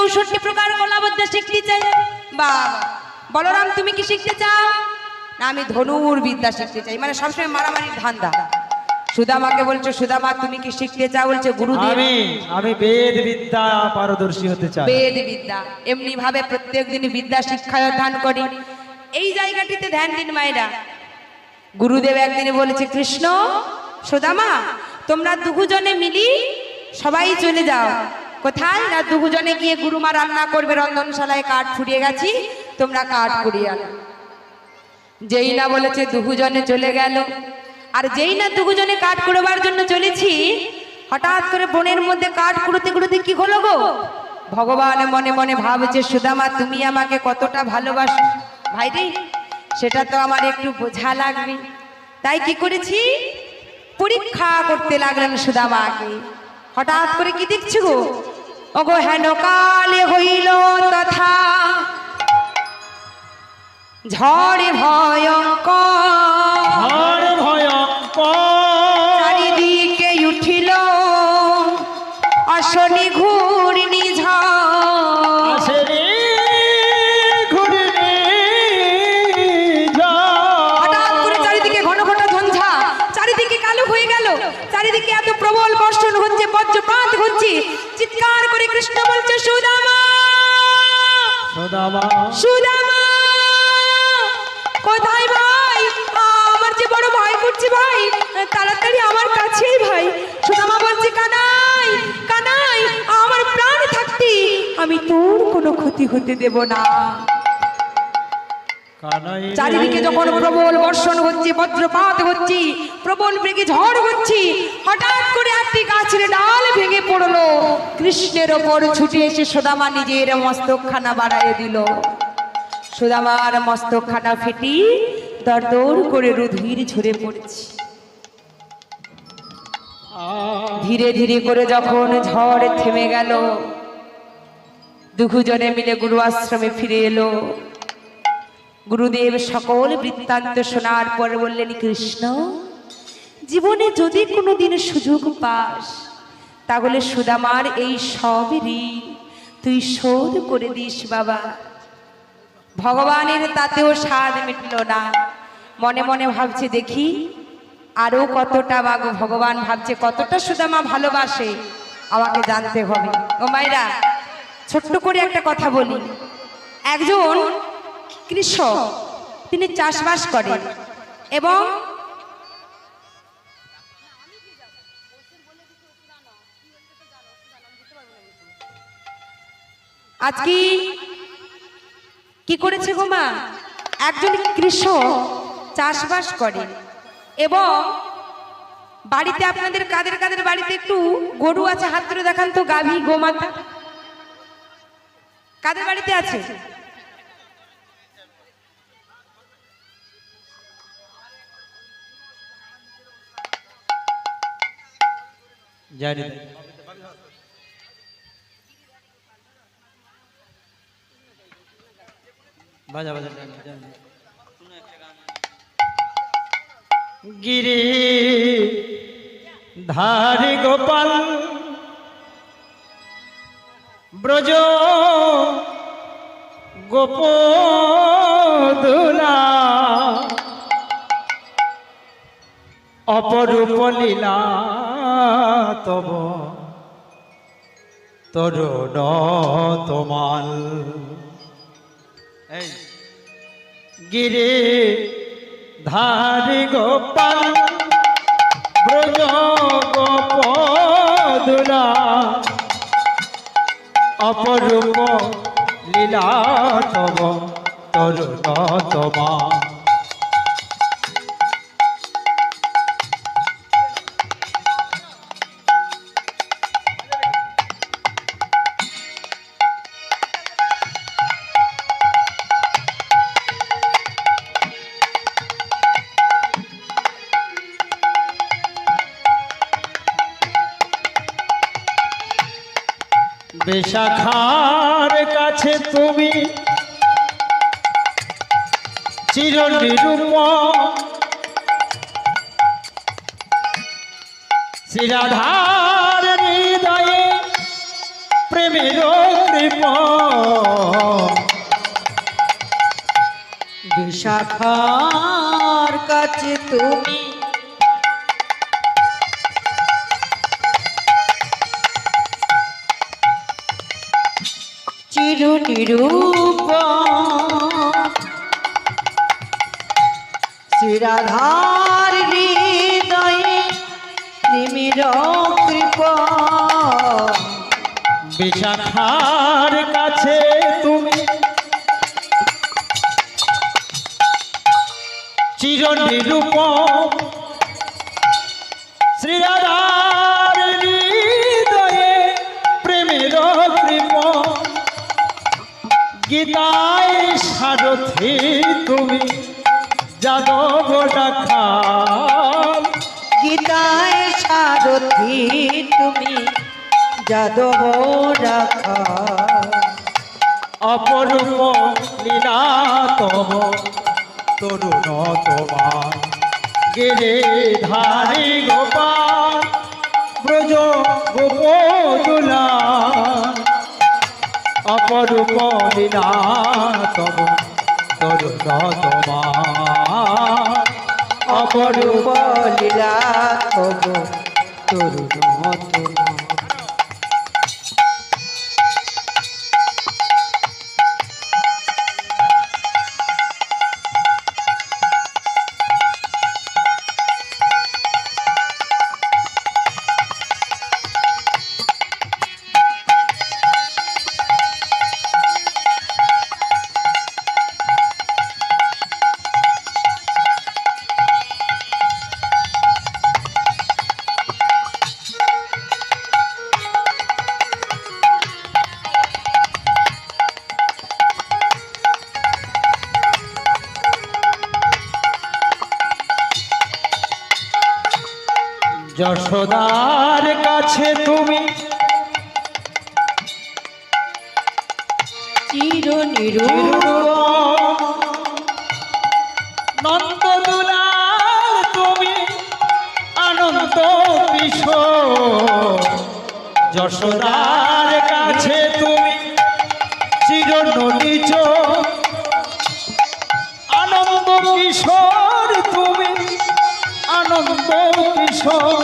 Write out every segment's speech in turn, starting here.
64 প্রকার কলাবিদ্যা শিখতে চাই। বাবা, বলরাম তুমি কি শিখতে চাও? না, আমি ধনুর বিদ্যা শিখতে চাই। মানে সবসময় মারামারির ধান্দা। সুদামাকে বলছো, সুদামা তুমি কি শিখতে চাও? বলছে গুরুদেব আমি বেদ বিদ্যা পারদর্শী হতে চাই। বেদ বিদ্যা এমনি ভাবে প্রত্যেক দিন বিদ্যা শিক্ষা দান করি। এই জায়গাটিতে ধ্যান দিন মায়েরা। গুরুদেব একদিন বলেছে, কৃষ্ণ সুদামা তোমরা দুজনে মিলি সবাই চলে যাও। কোথায়? না দুজনে গিয়ে গুরুমা রান্না করবে, রন্ধনশালায় কাঠ ফুরিয়ে গেছি, তোমরা কাঠ কুড়িয়ে আনো। যেই না বলেছে দুজনে চলে গেল। আর যেই না দুজনে কাঠ কুড়োবার জন্য চলেছি, হঠাৎ করে বনের মধ্যে কাঠ কুড়োতে কুড়োতে কি হলো গো? ভগবান মনে মনে ভাবছে, সুদামা তুমি আমাকে কতটা ভালোবাসো ভাই রে, সেটা তো আমার একটু বোঝা লাগবে। তাই কি করেছি, পরীক্ষা করতে লাগলেন সুদামাকে। হঠাৎ করে কি দেখছি গো? ওগো হেন কালে হইল তথা ঝড়ে ভয়ঙ্কর, চারিদিকে উঠিল অশনি ঘূর্ণি ঝড়। হঠাৎ করে চারিদিকে ঘন ঘন ঝঞ্ঝা, চারিদিকে কালো হয়ে গেল, চারিদিকে এত প্রবল বর্ষণ হচ্ছে, বজ্রপাত হচ্ছে। চিৎকার করে কৃষ্ণ বলছে, সুদামা সুদামা সুদামা কোথায় ভাই? আমার যে বড় ভয় করছে ভাই, তাড়াতাড়ি আমার কাছেই ভাই। সুদামা বলছে, কানাই কানাই আমার প্রাণ থাকতে আমি তোর কোনো ক্ষতি হতে দেব না। চারিদিকে যখন প্রবল বর্ষণ হচ্ছে, বজ্রপাত হচ্ছে, প্রবল বেগে ঝড় হচ্ছে, হঠাৎ করে একটি গাছের ডাল ভেঙে পড়লো। কৃষ্ণের ওপর ছুটে এসে সুদামা নিজের মস্তকখানা বাড়াইয়ে দিল। সুদামার মস্তকখানা ফেটি দর দর করে রুধির ঝরে পড়ছে। ধীরে ধীরে করে যখন ঝড় থেমে গেল, দুজনে মিলে গুরু আশ্রমে ফিরে এলো। গুরুদেব সকল বৃত্তান্ত শোনার পর বললেন, কৃষ্ণ জীবনে যদি কোনোদিন সুযোগ পাস, তাহলে সুদামার এই সব ঋণ তুই শোধ করে দিস বাবা। ভগবানের তাতেও স্বাদ মিটল না। মনে মনে ভাবছে, দেখি আরো কতটা বাগো। ভগবান ভাবছে কতটা সুদামা ভালোবাসে, আমাকে জানতে হবে। ও মায়েরা, ছোট্ট করে একটা কথা বলি। একজন কৃষক, তিনি চাষবাস করেন এবং আজকে কি করেছে গো মা? একজন কৃষক চাষবাস করে এবং বাড়িতে, আপনাদের কাদের কাদের বাড়িতে একটু গরু আছে হাত ধরে দেখান তো, গাভী গোমাতা কাদের বাড়িতে আছে? জানি বাজা বাজা গিরি ধারি গোপাল ব্রজ গোপদুলা অপরূপ লীলা তব তরুণ তোমাল। গিরি ধারি গোপাল ব্রজ গোপদুলা অপরূপ লীলা তব তরুণ তোমাল। বিশাখার কাছে তুমি চির নিরূপম, শ্রীরাধার হৃদয়ে প্রেমের কৃপ বিশাখার কাছে তুমি চির নিরূপ শ্রীরাধার হৃদয়ে নিমির কৃপা বিশাখার কাছে তুমি চির নিরূপ শ্রীরাধার হৃদয়ে প্রেমের কৃপ গীতায় সারথি তুমি যাদব রাখাল গীতায় সারথি তুমি যাদব রাখা অপরূপ লীলা তব তরুণ তোমার গেলে ধারি গোপাল ব্রজ গোপদুলা অপরূপ লীলা তব তরুণ তোমার অপরূপ লীলা তব তরুণ তোমার যশোদার কাছে তুমি চির নিরূপ নন্দদুলাল তুমি আনন্দ কিশোর যশোদার কাছে তুমি চির নিজ আনন্দ কিশোর তুমি আনন্দ কিশোর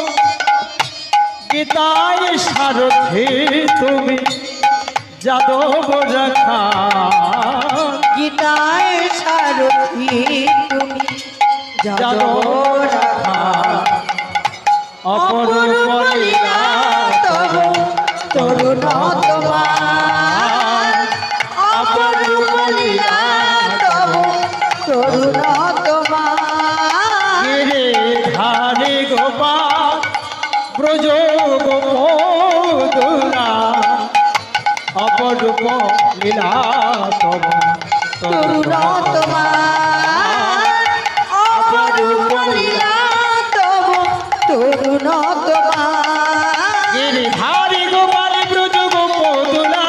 গীতায় সারথি তুমি যাদব রাখা গীতায় সারথি তুমি যাদব রাখা অপরূপ লীলা তব তরুণ তোমার অপরূপ লীলা তব তরুণ তোমার গিরে ধারে গোপাল ব্রজ গোপদুলা অপরূপ লীলা তব তরুণ তোমার অপরূপ লীলা তব তরুণ তোমার গিরিধারী গোপাল ব্রজ গোপদুলা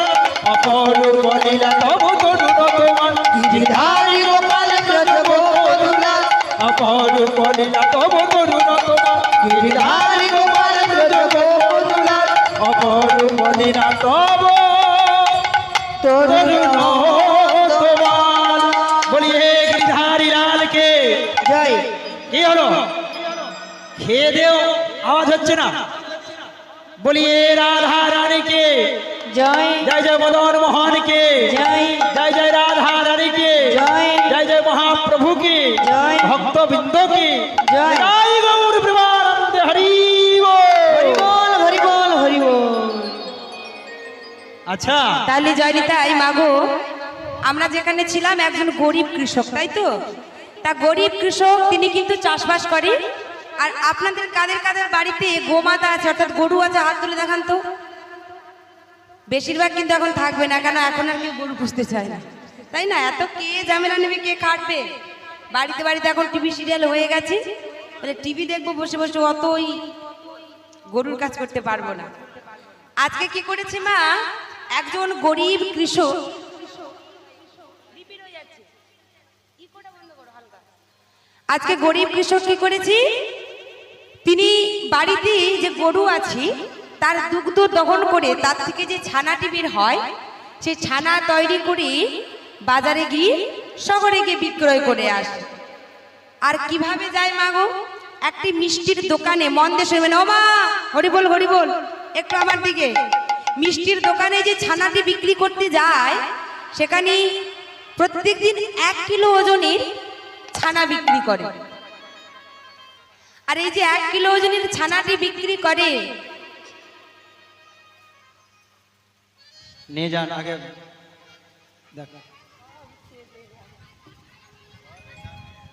অপরূপ লীলা তব তরুণ তোমার গিরিধারী গোপাল ব্রজ গোপদুলা অপরূপ লীলা তব তরুণ তোমার গিরিধারী গোপাল ব্রজ গোপদুলা অপরূপ লীলা তব তরুণ তোমার বলিয়ে গিরিধারী লালকে জয় কি হলো খেয়ে দেও আওয়াজ হচ্ছে না বলিয়ে রাধা রানীকে জয় জয় জয় মদন মোহনকে জয় জয় জয় রাধা রানীকে জয় জয় জয় মহাপ্রভু কি জয় ভক্তবৃন্দ কি জয়। জয় গৌর প্রেমানন্দ হরি হরি বল হরি বল হরি বল আচ্ছা তাহলে জয়নিতাই মাগো আমরা যেখানে ছিলাম একজন গরিব কৃষক তাই তো তা গরিব কৃষক তিনি কিন্তু চাষবাস করে আর আপনাদের কাদের কাদের বাড়িতে গোমাতা আছে অর্থাৎ গরু আছে হাত তুলে দেখান তো বেশিরভাগ কিন্তু এখন থাকবে না কেন এখন আর কেউ গরু পুষতে চায় না তাই না এত কে ঝামেলা নেবে কে কাটবে বাড়িতে বাড়িতে এখন টিভি সিরিয়াল হয়ে গেছে বলে টিভি দেখবো বসে বসে অতই গরুর কাজ করতে পারবো না আজকে কি করেছে মা একজন গরিব কৃষক আজকে গরিব কৃষক কি করেছি তিনি বাড়িতে যে গরু আছে তার দুগ্ধ দহন করে তার থেকে যে ছানাটি বের হয় সে ছানা তৈরি করে বাজারে গিয়ে শহরে গিয়ে বিক্রয় করে আসে। আর কিভাবে যায় মা গো? একটি মিষ্টির দোকানে, মন দিয়ে শুনবেন ও মা, হরিবল হরিবল, একটু আমার দিকে। মিষ্টির দোকানে যে ছানাটি বিক্রি করতে যায়, সেখানে প্রত্যেকদিন 1 কিলো ওজনের ছানা বিক্রি করে। আর এই যে 1 কিলো ওজনের ছানাটি বিক্রি করে, নিয়ে যান আগে দেখ।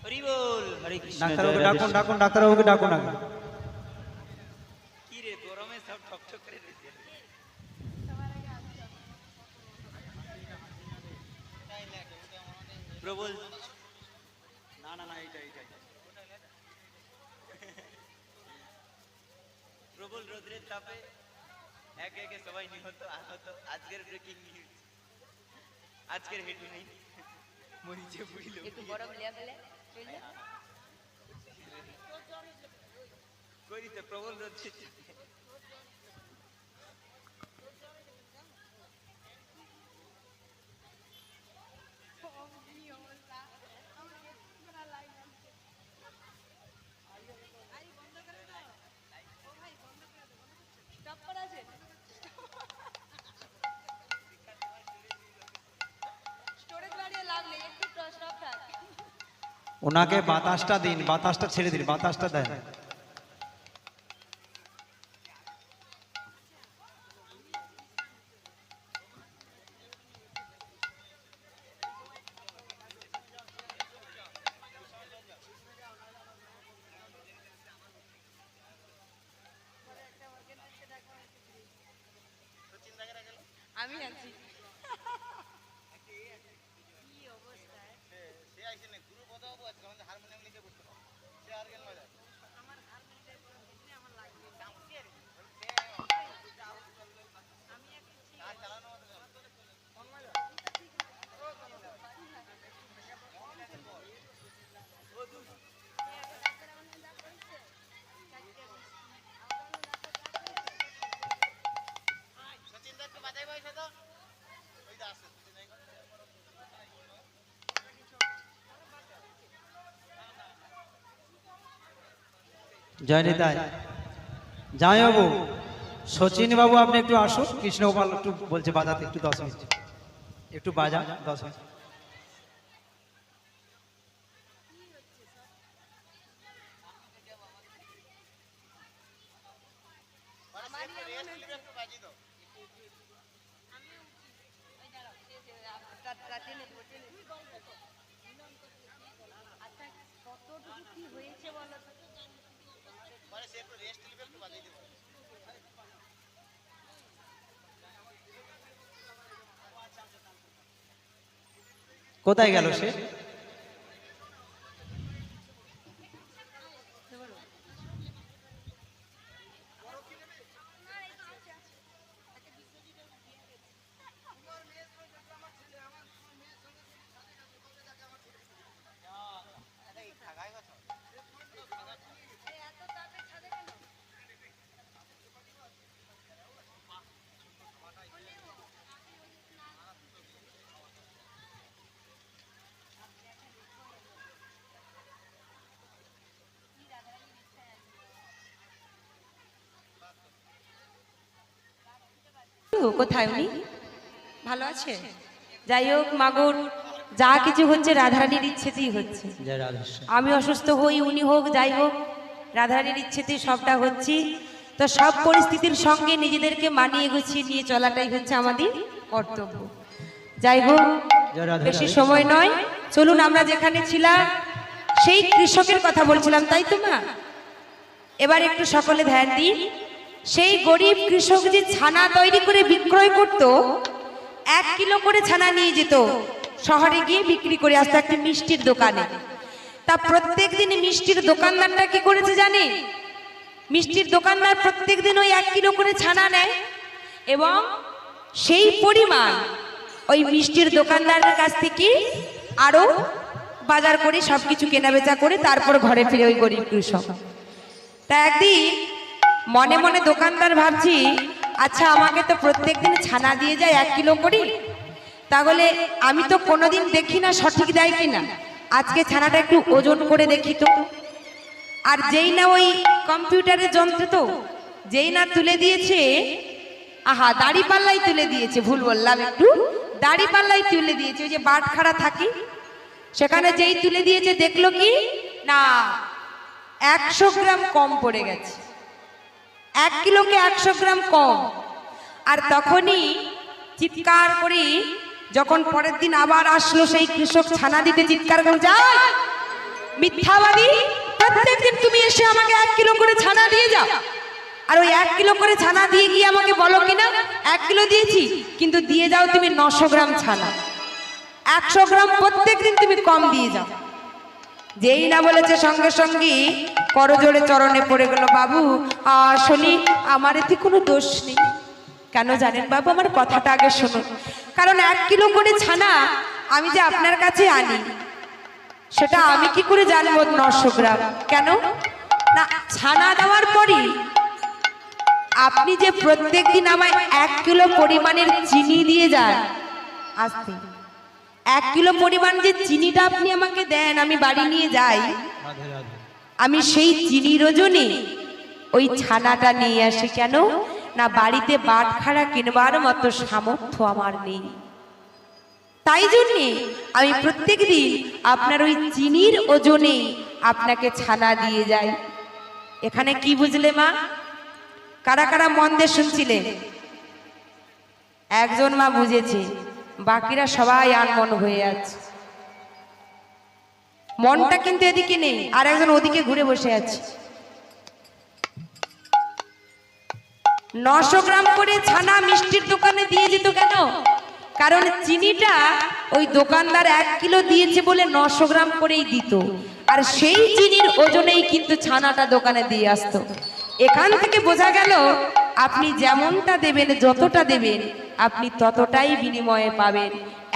হরি বল, হরে কৃষ্ণ। ডাক্তারবাবুকে ডাকুন, ডাকুন, ডাক্তারবাবুকে ডাকুন আগে। কি রে, গরমে সব ঠকঠক করে দিচ্ছে। প্রবল, না না না, এইটা এইটা প্রবল রোদ্রের তাপে একে একে সবাই নিহত আহত। আজকের ব্রেকিং নিউজ, আজকের হেডলাইন, মরিচে বুড়ি লোক একটু বড় লেভেলে করিতে প্রবল রোদ্রের তাপে। ওনাকে বাতাসটা দিন, বাতাসটা ছেড়ে দিন, বাতাসটা দেন। আমি আছি। জয় নিতাই। যাই বাবু, সচিন বাবু আপনি একটু আসুন। কৃষ্ণগোপাল একটু বলছে বাজাতে, একটু 10 মিনিট একটু বাজা, 10 মিনিট। কোথায় গেল সে? কোথায় উনি? ভালো আছে? যাই হোক মাগুর, যা কিছু হচ্ছে রাধারানীর ইচ্ছেতেই হচ্ছে। জয় রাধেশ্যাম। আমি অসুস্থ হই, উনি হোক, যাই হোক, রাধারানীর ইচ্ছেতেই সবটা হচ্ছে। তো সব পরিস্থিতির সঙ্গে নিজেদেরকে মানিয়ে গুছিয়ে নিয়ে চলাটাই হচ্ছে আমাদের কর্তব্য। যাই হোক, জয় রাধে বেশি রাধে। সময় নয়, চলুন আমরা যেখানে ছিলাম সেই কৃষকের কথা বলছিলাম, তাই তো মা? এবার একটু সকলে ধ্যান দিন। সেই গরিব কৃষক যে ছানা তৈরি করে বিক্রয় করত, 1 কিলো করে ছানা নিয়ে যেত শহরে গিয়ে বিক্রি করে আসতো একটা মিষ্টির দোকানে। তা প্রত্যেক দিন মিষ্টির দোকানদারটা কি করেছে জানে? মিষ্টির দোকানদার প্রত্যেক দিন ওই 1 কিলো করে ছানা নেয় এবং সেই পরিমাণ ওই মিষ্টির দোকানদারের কাছ থেকে আরো বাজার করে সবকিছু কেনাবেচা করে তারপর ঘরে ফিরে ওই গরিব কৃষক। তা একদিন মনে মনে দোকানদার ভাবছি, আচ্ছা আমাকে তো প্রত্যেকদিন ছানা দিয়ে যায় 1 কিলো করে, তাহলে আমি তো কোনোদিন দেখি না সঠিক দেয় কিনা, আজকে ছানাটা একটু ওজন করে দেখি তো। আর যেই না ওই কম্পিউটারের যন্ত্র তো যেই না তুলে দিয়েছে, আহা দাড়ি পাল্লাই তুলে দিয়েছে, ভুল বললাম একটু, দাড়ি পাল্লাই তুলে দিয়েছে, ওই যে বাটখারা থাকে সেখানে যেই তুলে দিয়েছে দেখলো কি না 100 গ্রাম কম পড়ে গেছে, 1 কিলোকে 100 গ্রাম কম। আর তখনই চিৎকার করি, যখন পরের দিন আবার আসলো সেই কৃষক ছানা দিতে, চিৎকার করে, যা মিথ্যাবাদী, প্রত্যেকদিন তুমি এসে আমাকে 1 কিলো করে ছানা দিয়ে যাও, আর ওই 1 কিলো করে ছানা দিয়ে গিয়ে আমাকে বলো কিনা 1 কিলো দিয়েছি, কিন্তু দিয়ে যাও তুমি 900 গ্রাম ছানা, 100 গ্রাম প্রত্যেকদিন তুমি কম দিয়ে যাও। যেই না বলেছে সঙ্গে সঙ্গে করজোড়ে চরণে পড়ে গেল, বাবু আসলে আমার এতে কোনো দোষ নেই। কেন জানেন বাবু, আমার কথাটা আগে শুনুন। কারণ 1 কিলো করে ছানা আমি যে আপনার কাছে আনি, সেটা আমি কি করে জানবো 900 গ্রাম? কেন না, ছানা দেওয়ার পরই আপনি যে প্রত্যেকদিন আমায় 1 কিলো পরিমাণের চিনি দিয়ে যান, আসতে 1 কিলো পরিমাণ যে চিনিটা আপনি আমাকে দেন, আমি বাড়ি নিয়ে যাই, আমি সেই চিনির ওজনে ওই ছানাটা নিয়ে আসি। কেন না, বাড়িতে বাটখারা কিনবার মতো সামর্থ্য আমার নেই, তাই জন্যে আমি প্রত্যেকদিন আপনার ওই চিনির ওজনে আপনাকে ছানা দিয়ে যাই। এখানে কি বুঝলে মা? কারা কারা মন দিয়ে শুনছিলেন? একজন মা বুঝেছে, বাকিরা সবাই আনমন হয়ে আছে। মনটা কিন্তু এদিকে নেই, আর একজন ওদিকে ঘুরে বসে আছে। 900 গ্রাম করে ছানা মিষ্টির দোকানে দিয়ে যেত কেন? কারণ চিনিটা ওই দোকানদার 1 কিলো দিয়েছে বলে 900 গ্রাম করেই দিত, আর সেই চিনির ওজনেই কিন্তু ছানাটা দোকানে দিয়ে আসতো। এখান থেকে বোঝা গেল আপনি যেমনটা দেবেন, যতটা দেবেন আপনি ততটাই বিনিময়ে পাবেন,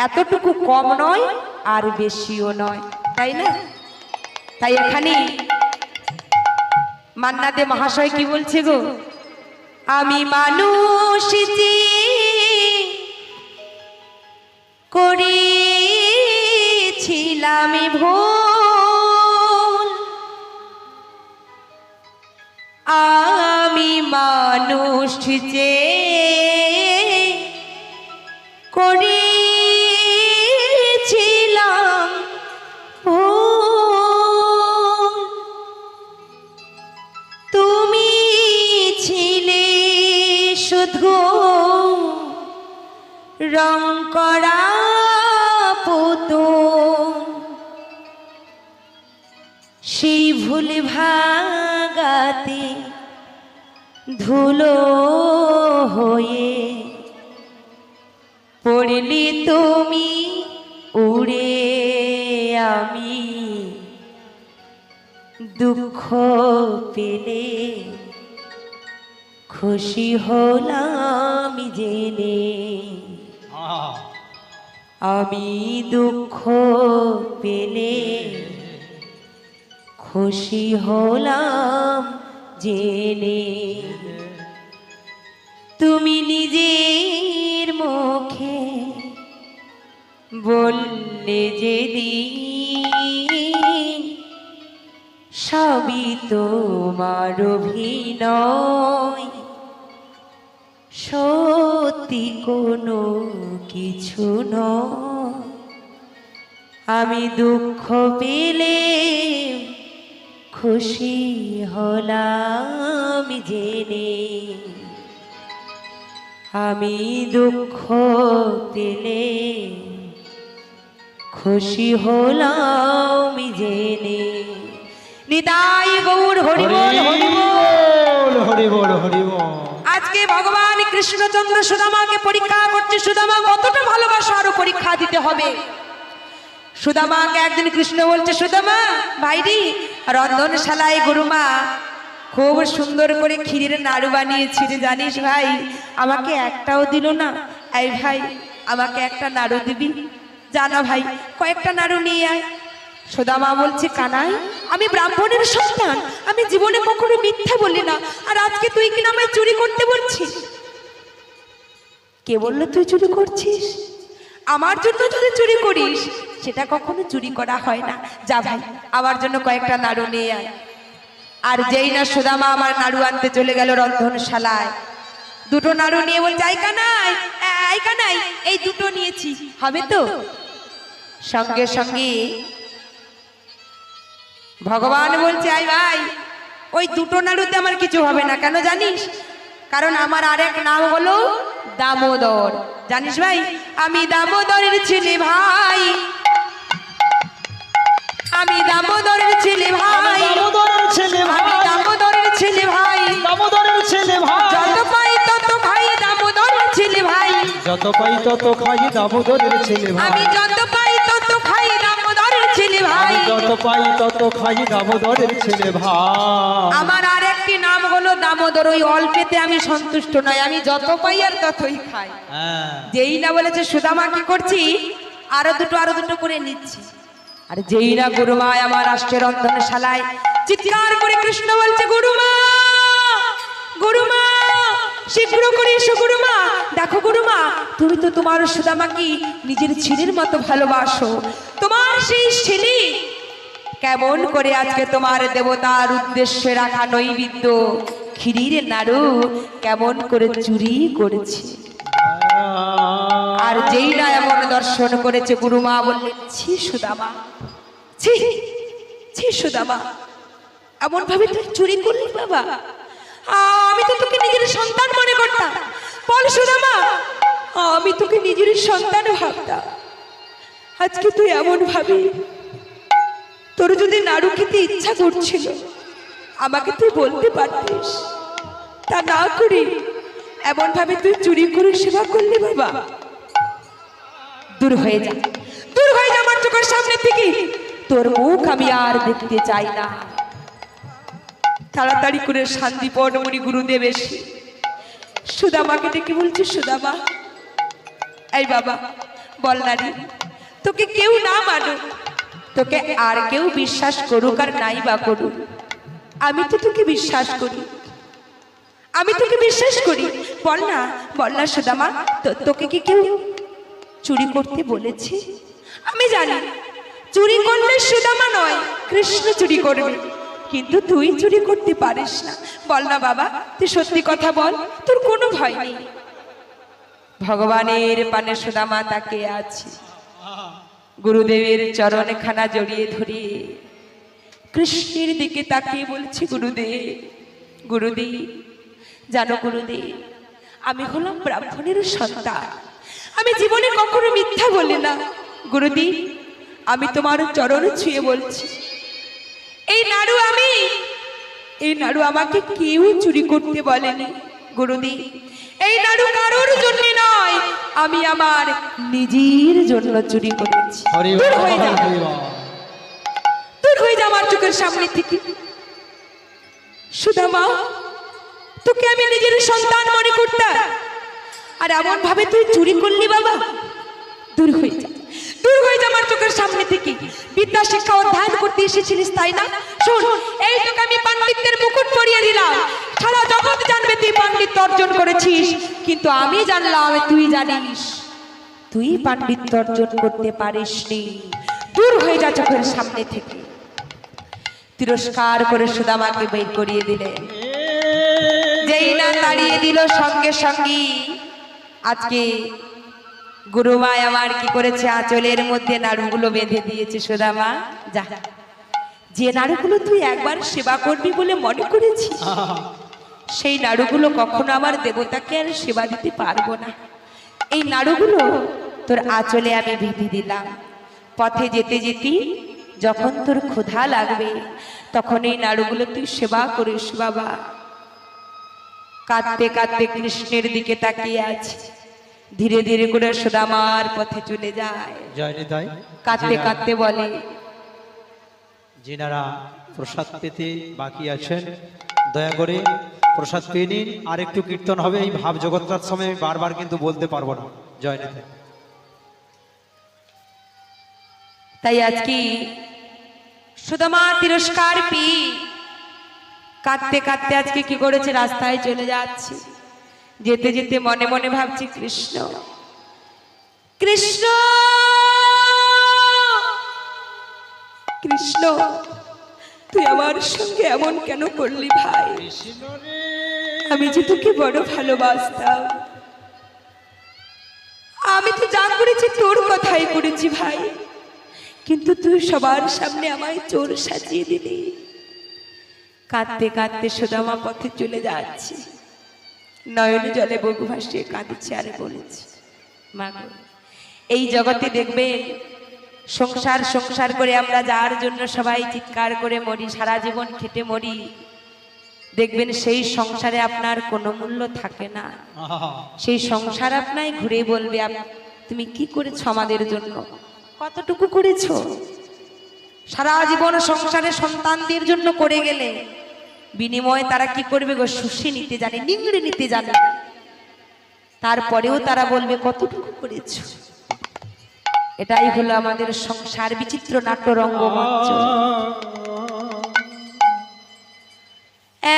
এতটুকু কম নয় আর বেশিও নয়, তাই না? তাই এখানে মান্না দে মহাশয় কি বলছে গো, আমি মানুষ করেছিলাম ভুল, আমি মানুষ যে করেছিলাম ভুল, তুমি ছিলে শুধু রং করা পুতুল, সেই ভুল ভাগাতে ধুলো হয়ে পড়লি তুমি উড়ে, আমি দুঃখ পেলে খুশি হলাম জেনে, আমি দুঃখ পেলে খুশি হলাম জেনে, তুমি নিজের মুখে বললে যেদিন সবই তোমার অভিনয়, সত্যি কোনো কিছু নয়, আমি দুঃখ পেলে খুশি হলাম জেনে, আমি দুঃখ পেলে খুশি হলাম জেনে। নিতাই গৌর হরি বল, হরি বল, হরি বল, হরি বল। আজকে ভগবান কৃষ্ণচন্দ্র সুদামাকে পরীক্ষা করছে, সুদামা কতটা ভালোবাসা আরো পরীক্ষা দিতে হবে। সুদামাকে একদিন কৃষ্ণ বলছে, সুদামা ভাইরি, রন্ধনশালায় গুরুমা খুব সুন্দর করে ক্ষীরের নাড়ু বানিয়েছি রে, জানিস ভাই, আমাকে একটাও দিল না। এই ভাই আমাকে একটা নাড়ু দিবি? জানা ভাই, কয়েকটা নাড়ু নিয়ে আয়। সুদামা বলছে, কানাই আমি ব্রাহ্মণের সন্তান, আমি জীবনে কখনো মিথ্যা বলি না, আর আজকে তুই কিনা আমায় চুরি করতে বলছিস? কে বললো তুই চুরি করছিস? আমার জন্য যদি চুরি করিস সেটা কখনো চুরি করা হয় না। যা ভাই আমার জন্য কয়েকটা নাড়ু নিয়ে আয়। আর যেই না সুদামা আমার নাড়ু আনতে চলে গেল রন্ধনশালায়, দুটো নাড়ু নিয়ে বলছে আইকা নাই, এই দুটো নিয়েছি, হবে তো? সঙ্গে সঙ্গে ভগবান বলছে আই ভাই, ওই দুটো নাড়ুতে আমার কিছু হবে না। কেন জানিস? কারণ আমার আরেক নাম হলো দামোদর। জানিস ভাই, আমি দামোদরের ছেলে ভাই, আমি দামোদরের ছেলে ভাই, দামোদরের ছেলে ভাই, আমি দামোদরের ছেলে ভাই, দামোদরের ছেলে ভাই, যত পাই তত খাই দামোদরের ছেলে ভাই, যত পাই তত খাই দামোদরের ছেলে ভাই, আমি যত পাই তত খাই দামোদরের ছেলে ভাই, যত পাই তত খাই দামোদরের ছেলে ভাই। আমার আর একটি নাম হলো দামোদর। ওই অল্পেতে আমি সন্তুষ্ট নয়, আমি যত পাই আর ততই খাই। হ্যাঁ, যেই না বলেছে সুদামা কি করছি, আরো দুটো করে নিচ্ছি। আর যেই না গুরুমা আমার আসছে রন্ধনশালায়, চিৎকার করে কৃষ্ণ বলছে গুরুমা, গুরুমা শীঘ্র করে এসো গুরুমা। দেখো গুরুমা, তুমি তো তোমার সুদামাকে নিজের ছেলের মতো ভালোবাসো। তোমার সেই ছেলে কেমন করে আজকে তোমার দেবতার উদ্দেশ্যে রাখা নৈবেদ্য ক্ষীরের নাড়ু কেমন করে চুরি করেছে। আর যেই না এমন দর্শন করেছে, গুরুমা বললেন ছি সুদামা, ছি ছি সুদামা, এমন ভাবে তুই চুরি করলি বাবা? আমি তো তোকে নিজের সন্তান মনে করতাম। বল সুদামা, আমি তোকে নিজের সন্তান ভাবতাম, আজকে তুই এমন ভাবে, তোর যদি নাড়ু খেতে ইচ্ছা করছিল আমাকে তুই বলতে পারতিস, তা না করে এমন ভাবে তুই চুরি করে সেবা করলি বাবা। দূর হয়ে যা, দূর হয়ে যা আমার চোখের সামনে থেকে, তোর মুখ আমি আর দেখতে চাই না। তাড়াতাড়ি করে শান্তিপূর্ণ মুনি গুরুদেব এসে সুদামাকে ডেকে বলছে সুদামা, এই বাবা বল নারী, তোকে কেউ না মানুক, তোকে আর কেউ বিশ্বাস করুক আর নাই বা করুক, আমি তো তোকে বিশ্বাস করি, আমি তোকে বিশ্বাস করি। বল না সুদামা, তোকে কি কেউ চুরি করতে বলেছে? আমি জানি চুরি করলে সুদামা নয় কৃষ্ণ চুরি করবে, কিন্তু তুই চুরি করতে পারিস না। বল না বাবা, তুই সত্যি কথা বল, তোর কোনো ভয় নেই। ভগবানের পানে সুদামা তাকিয়ে আছে, গুরুদেবের চরণখানা জড়িয়ে ধরে কৃষ্ণের দিকে তাকিয়ে বলছি গুরুদেব, গুরুদেব জানো গুরুদেব, আমি হলাম ব্রাহ্মণের সন্তান, আমি জীবনে কখনো মিথ্যা বলি না। গুরুদেব আমি তোমার চরণ ছুঁয়ে বলছি, এই নাড়ু আমাকে কেউ চুরি করতে বলেনি। গুরুদেব এই নাড়ু কারোর জন্য নয়, আমি আমার নিজের জন্য চুরি করেছি। দূর হয়ে যা, দূর হয়ে যা আমার চোখের সামনে থেকে। সুদামা, তোকে আমি নিজের সন্তান মনে করতাম, আর এমন ভাবে তুই চুরি করলি বাবা। দূর হয়ে যা, দূর হয়ে যা আমার চোখের সামনে থেকে। বিদ্যা শিক্ষা অধ্যয়ন করতে এসেছিলিস তাই না? শোন, এই তোকে আমি পাণ্ডিত্যের মুকুট পরিয়ে দিলাম, সারা জগৎ জানবে তুই পাণ্ডিত্য অর্জন করেছিস, কিন্তু আমি জানলাম তুই জানিস তুই পাণ্ডিত্য অর্জন করতে পারিসনি। দূর হয়ে যা চোখের সামনে থেকে। তিরস্কার করে সুদামাকে বের করিয়ে দিলেন। যেই না তাড়িয়ে দিল, সঙ্গে সঙ্গে আজকে গুরুমায় আমার কি করেছে, আঁচলের মধ্যে নাড়ুগুলো বেঁধে দিয়েছে। সুদামা যা, যে নাড়ুগুলো তুই একবার সেবা করবি বলে মনে করেছিস, সেই নাড়ুগুলো কখনো আমার দেবতাকে আর সেবা দিতে পারবো না। এই নাড়ুগুলো তোর আঁচলে আমি বেঁধে দিলাম, পথে যেতে যেতে যখন তোর ক্ষুধা লাগবে তখন এই নাড়ুগুলো তুই সেবা করিস বাবা। কাঁদতে কাঁদতে কৃষ্ণের দিকে তাকিয়ে আছে, ধীরে ধীরে করে সুদামার পথে চলে যায়। কাঁদতে কাঁদতে বলে, যিনারা প্রসাদ পেতে বাকি আছেন দয়া করে প্রসাদ পেয়ে নিন। আর একটু কীর্তন হবে, এই ভাব জগৎটার সময় আমি বারবার কিন্তু বলতে পারবো না। জয় নিতাই। তাই আজকে সুদামা তিরস্কার পেয়ে কাঁদতে কাঁদতে আজকে কি করেছে, রাস্তায় চলে যাচ্ছে। যেতে যেতে মনে মনে ভাবছি, কৃষ্ণ কৃষ্ণ কৃষ্ণ, তুই আমার সঙ্গে এমন কেন করলি ভাই? আমি যে তোকে বড় ভালোবাসতাম। আমি তো যা করেছি তোর কথাই করেছি ভাই, কিন্তু তুই সবার সামনে আমায় চোর সাজিয়ে দিলি। কাঁদতে কাঁদতে সুদামা পথে চলে যাচ্ছে, নয়ন জলে বুক ভাসিয়ে কাঁদছে আর বলেছে, মা গো, এই জগতে দেখবেন সংসার সংসার করে আমরা যার জন্য সবাই চিৎকার করে মরি, সারা জীবন খেটে মরি, দেখবেন সেই সংসারে আপনার কোনো মূল্য থাকে না। সেই সংসার আপনায় ঘুরে বলবে, তুমি কি করেছো আমাদের জন্য, কতটুকু করেছো? সারা জীবন সংসারে সন্তানদের জন্য করে গেলে বিনিময়ে তারা কি করবে গো? শুষে নিতে জানে, নিংড়ে নিতে জানে। তারপরেও তারা বলবে কতটুকু করেছো। এটাই হলো আমাদের সংসার, বিচিত্র নাট্য রঙ্গমঞ্চ।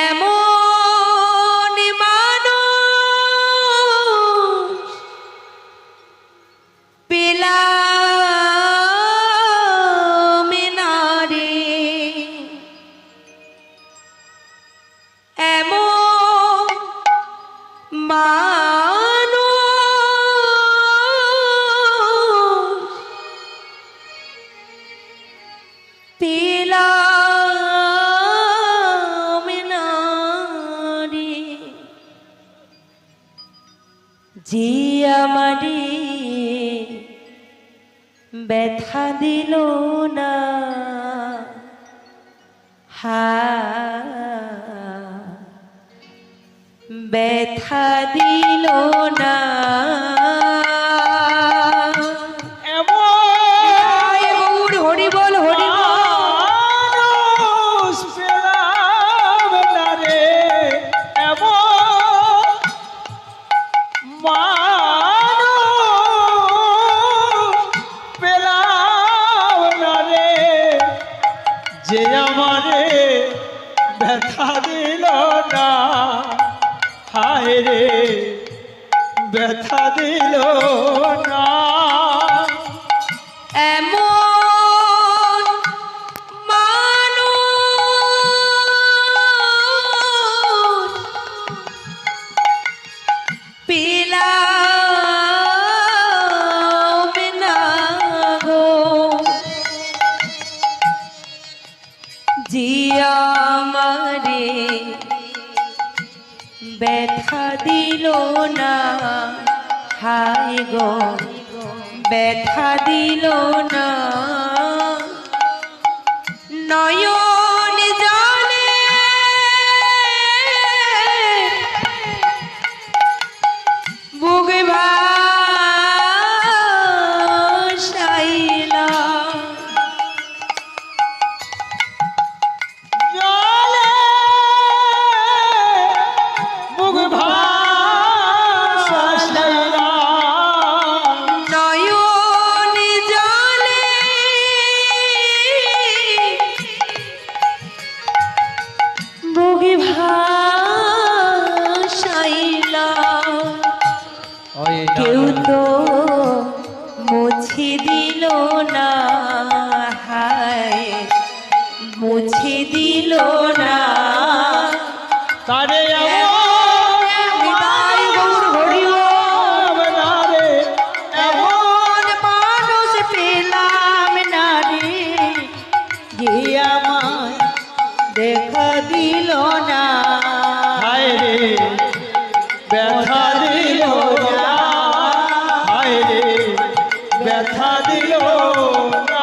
এমন মানুষ পেলাম না রে, এমন মানুষ পেলাম না রে, যে আমারে ব্যথা দিল না। ব্যথা দিল না। জয় গৌর, হরি বল হরি বল। মানুষ পেলাম না রে, এমন মানুষ পেলাম না রে, যে আমারে ব্যথা দিল না। হায় রে, ব্যথা দিল না। এমন মানুষ পেলাম না গো, যে আমারে ব্যথা দিল না। হায় গো, ব্যথা দিল না। নয়ন জলে বুক ভাসাইলা, জলে বুক ভাসাইলা, নয়ন জলে বুক ভাসাইলা। কেউ তো মুছে দিল না। হায়, মুছে দিল না। তারে নিতাই গৌর হরি বল। রে, এমন মানুষ পেলাম না রে, যে আমায় দেখা দিল না। হায় রে, ব্যথা দিল না। হায় রে, ব্যথা দিল না।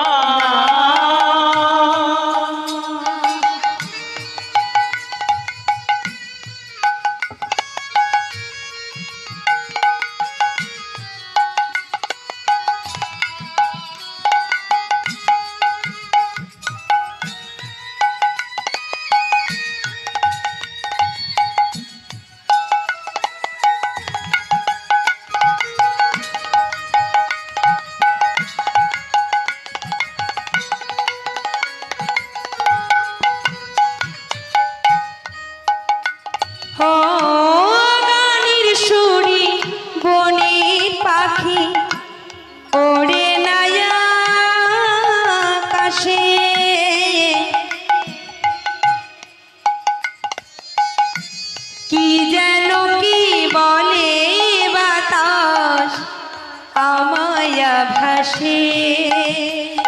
মায়া ভাসে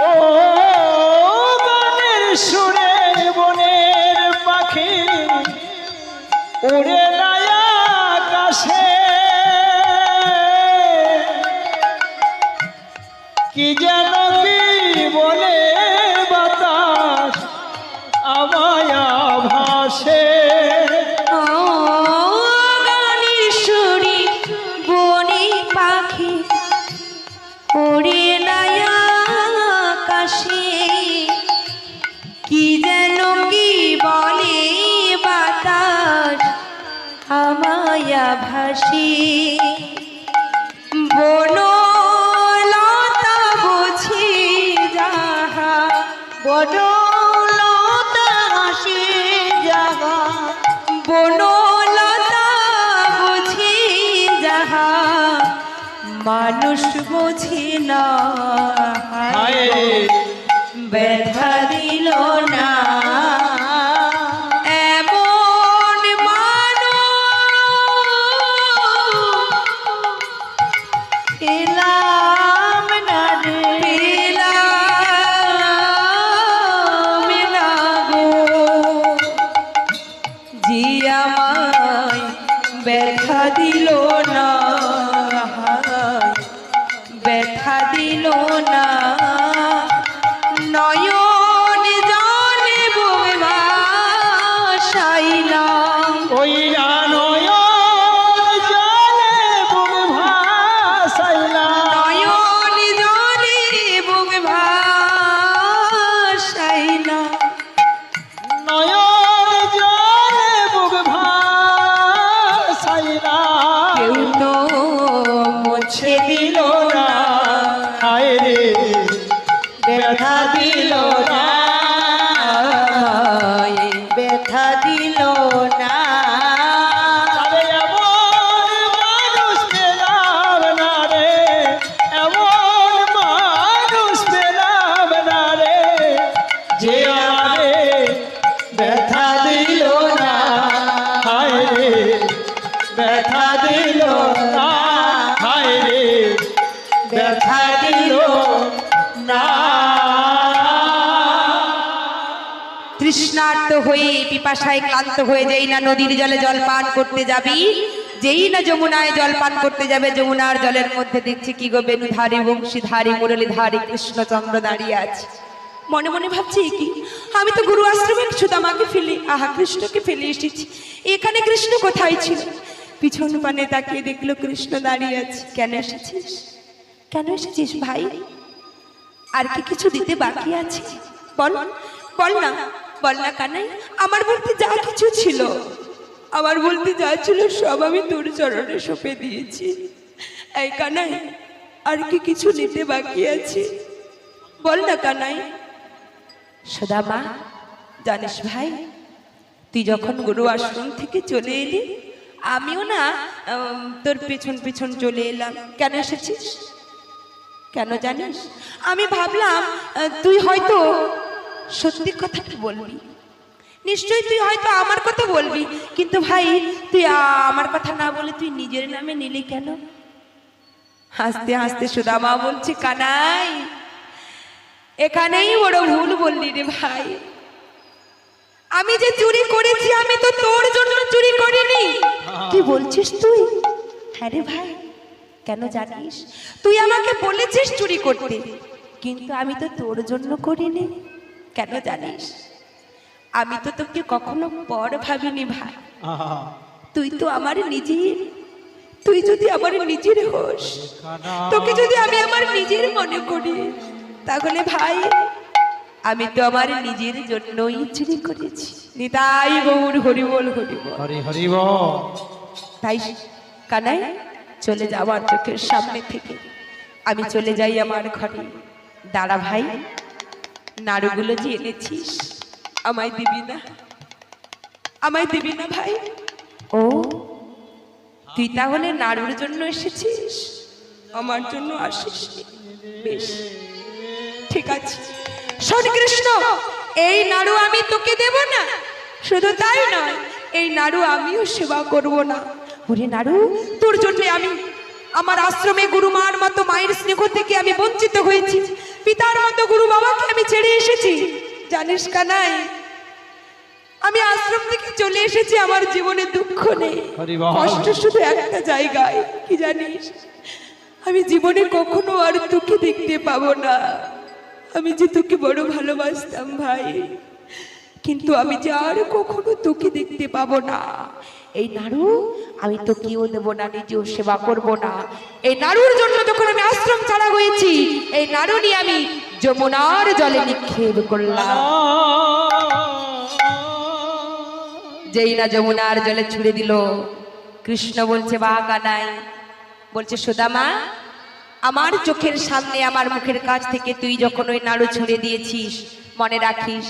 ও গানের সুরে বনের পাখি উড়ে নাই আকাশে, কি যেন কি বলে বাতাস আমায় ভাসে। ও গানের সুরে বনে পাখি ওড়ে নাই আকাশে, কি যেন কি বলে বাতাস আমায় ভাসে। বনলতা বুঝি যাহা বনলতা হাসি জাগা, বনলতা বুঝি যাহা মানুষ বুঝি না, হায় ব্যথা দিল না এমন পেলাম না রে, পেলাম না গো, যে আমায় ব্যথা দিল না, ব্যথা দিল না। নয়ন জলে বয়ে ভাসাইলাম, ওই নয়ন জলে বুক ভাসাইলাম, নয়ন জলে বয়ে ভাসাইলাম। নয়ন জলে বুক ভাসাইলাম, কেউ তো মুছে দিল না, হায় রে ব্যথা দিল না, ব্যথা দিল না। আরে এমন মানুষ পেলাম না রে, এমন মানুষ পেলাম না রে, যে আমারে ব্যথা দিল না, হায় রে ব্যথা দিল না, হায় রে ব্যথা দিল না। তৃষ্ণার্ত হয়ে পিপাসায় ক্লান্ত হয়ে যেই না নদীর জলে জল পান করতে যাবি, যেই না যমুনায় জল পান করতে যাবে, যমুনার জলের মধ্যে দেখছি কি গো বেণুধারী বংশীধারী মুরলীধারী কৃষ্ণচন্দ্র দাঁড়িয়ে আছে। মনে মনে ভাবছি কি, আমি তো গুরু আশ্রমে সুদামাকে ফেলে, আহা কৃষ্ণকে ফেলে এসেছি, এখানে কৃষ্ণ কোথায় ছিল? পিছন পানে তাকিয়ে দেখলো কৃষ্ণ দাঁড়িয়ে আছে। কেন এসেছিস, কেন এসেছিস ভাই? আর কি কিছু দিতে বাকি আছে? বল বল না, বল না কানাই। আমার বলতে যা কিছু ছিল, আমার বলতে যা ছিল সব আমি তোর চরণে সঁপে দিয়েছি। এই কানাই, আর কি কিছু নিতে বাকি আছে? বল না কানাই। সুদামা, জানিস ভাই, তুই যখন গুরু আশ্রম থেকে চলে এলি, আমিও না তোর পেছন পেছন চলে এলাম। কেন এসেছিস, কেন জানিস? আমি ভাবলাম তুই হয়তো সত্যি কথাটা বলবি, নিশ্চয়ই তুই হয়তো আমার কথা বলবি, কিন্তু ভাই তুই আমার কথা না বলে তুই নিজের নামে নিলি কেন? হাসতে হাসতে সুদামা বলছে, কানাই এখানেই বড় ভুল বললি রে ভাই। আমি যে চুরি করেছি, আমি তো তোর জন্য চুরি করিনি। কি বলছিস তুই? হ্যাঁ রে ভাই, কেন জানিস? তুই আমাকে বলেছিস চুরি করতে, কিন্তু আমি তো তোর জন্য করিনি। কেন জানিস? আমি তো তোকে কখনো পর ভাবিনি ভাই, তুই তো আমার নিজের। তুই যদি আমার নিজের হোস, তোকে যদি আমি আমার নিজের মনে করি, তাহলে ভাই আমি তো আমার নিজের জন্যই চুরি করেছি। নিতাই গৌর হরি বল, হরি বল, হরি হরি বল। তাই কানাই চলে যাওয়ার চোখের সামনে থেকে আমি চলে যাই আমার ঘরে। দাঁড়া ভাই, নাড়ুগুলো যে এনেছিস আমায় দিবি না? আমায় দিবি না ভাই? ও তুই তাহলে নাড়ুর জন্য এসেছিস, আমার জন্য আসিস? বেশ ঠিক আছে, শোন কৃষ্ণ, এই নাড়ু আমি তোকে দেব না, শুধু তাই নয় এই নাড়ু আমিও সেবা করব না। ওরে নাড়ু, তোর জন্য আমি আমার আশ্রমে গুরুমার মতো মায়ের স্নেহ থেকে আমি বঞ্চিত হয়েছি, পিতার মতো গুরু বাবাকে আমি ছেড়ে এসেছি। জানিস কানাই, আমি আশ্রম থেকে চলে এসেছি, আমার জীবনে দুঃখ নেই, হরি বল। কষ্ট শুধু একটা জায়গায়, কি জানিস? আমি জীবনে কখনো আর তোকে দেখতে পাবো না। আমি যে তোকে বড় ভালোবাসতাম ভাই, কিন্তু আমি যে আর কখনো তোকে দেখতে পাবো না। এই নাড়ু আমি তোকেও দেবো না, নিজেও সেবা করব না। এই নাড়ুর জন্য যখন আমি আশ্রম ছাড়া হয়েছি, এই নাড়ু নিয়ে আমি যমুনার জলে নিক্ষেপ করলাম। যেই না যমুনার জলে ছুড়ে দিল, কৃষ্ণ বলছে, বা কানাই, বলছে সুদামা, আমার চোখের সামনে আমার মুখের কাছ থেকে তুই যখন ওই নাড়ু ছুঁড়ে দিয়েছিস, মনে রাখিস,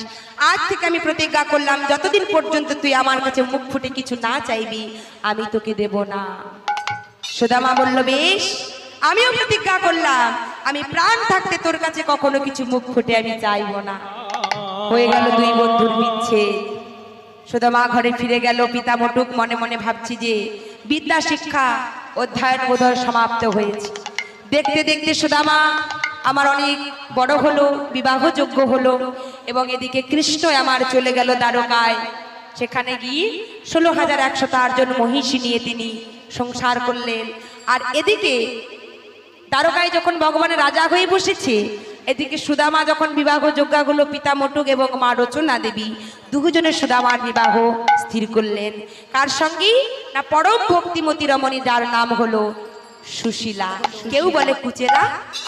আজ থেকে আমি প্রতিজ্ঞা করলাম, যতদিন পর্যন্ত তুই আমার কাছে মুখ ফুটে কিছু না চাইবি, আমি তোকে দেব না। সুদামা বলল, বেশ, আমিও প্রতিজ্ঞা করলাম, আমি প্রাণ থাকতে তোর কাছে কখনো কিছু মুখ ফুটে আমি চাইবো না। হয়ে গেল দুই বন্ধুর বিচ্ছেদ। সুদামা ঘরে ফিরে গেল। পিতা মোটুক মনে মনে ভাবছি যে বিদ্যা শিক্ষা অধ্যয়ন বোধহয় সমাপ্ত হয়েছে। দেখতে দেখতে সুদামা আমার অনেক বড় হলো, বিবাহযোগ্য হলো, এবং এদিকে কৃষ্ণ আমার চলে গেল দ্বারকায়। সেখানে গিয়ে 16,100 জন মহিষী নিয়ে তিনি সংসার করলেন। আর এদিকে দ্বারকায় যখন ভগবানের রাজা হয়ে বসেছে, এদিকে সুদামা যখন বিবাহযোগ্য হলো, পিতা মোটুক এবং মা রচনা দেবী দুজনের সুদামার বিবাহ স্থির করলেন। কার সঙ্গে না, পরম ভক্তিমতী রমণী, যার নাম হলো সুশীলা। কেউ বলে কুচেলা,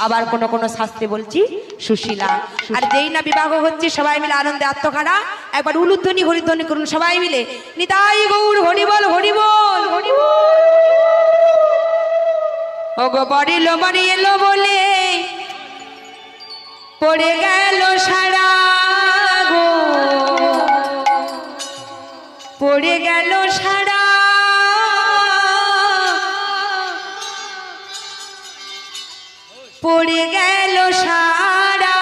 আবার কোন কোন শাস্ত্রে বলছি সুশীলা। আর যেই না বিবাহ হচ্ছে, সবাই মিলে আনন্দে আত্মখানা একবার উলুধ্বনি হরিধ্বনি করুন সবাই মিলে, নিতাই গৌর হরিবল হরিবল হরিবল। ওগো বড়িলো বাড়ি এলো বলে পড়ে গেল সারা গো, পড়ে গেল সারা, পড়ে গেল সারা।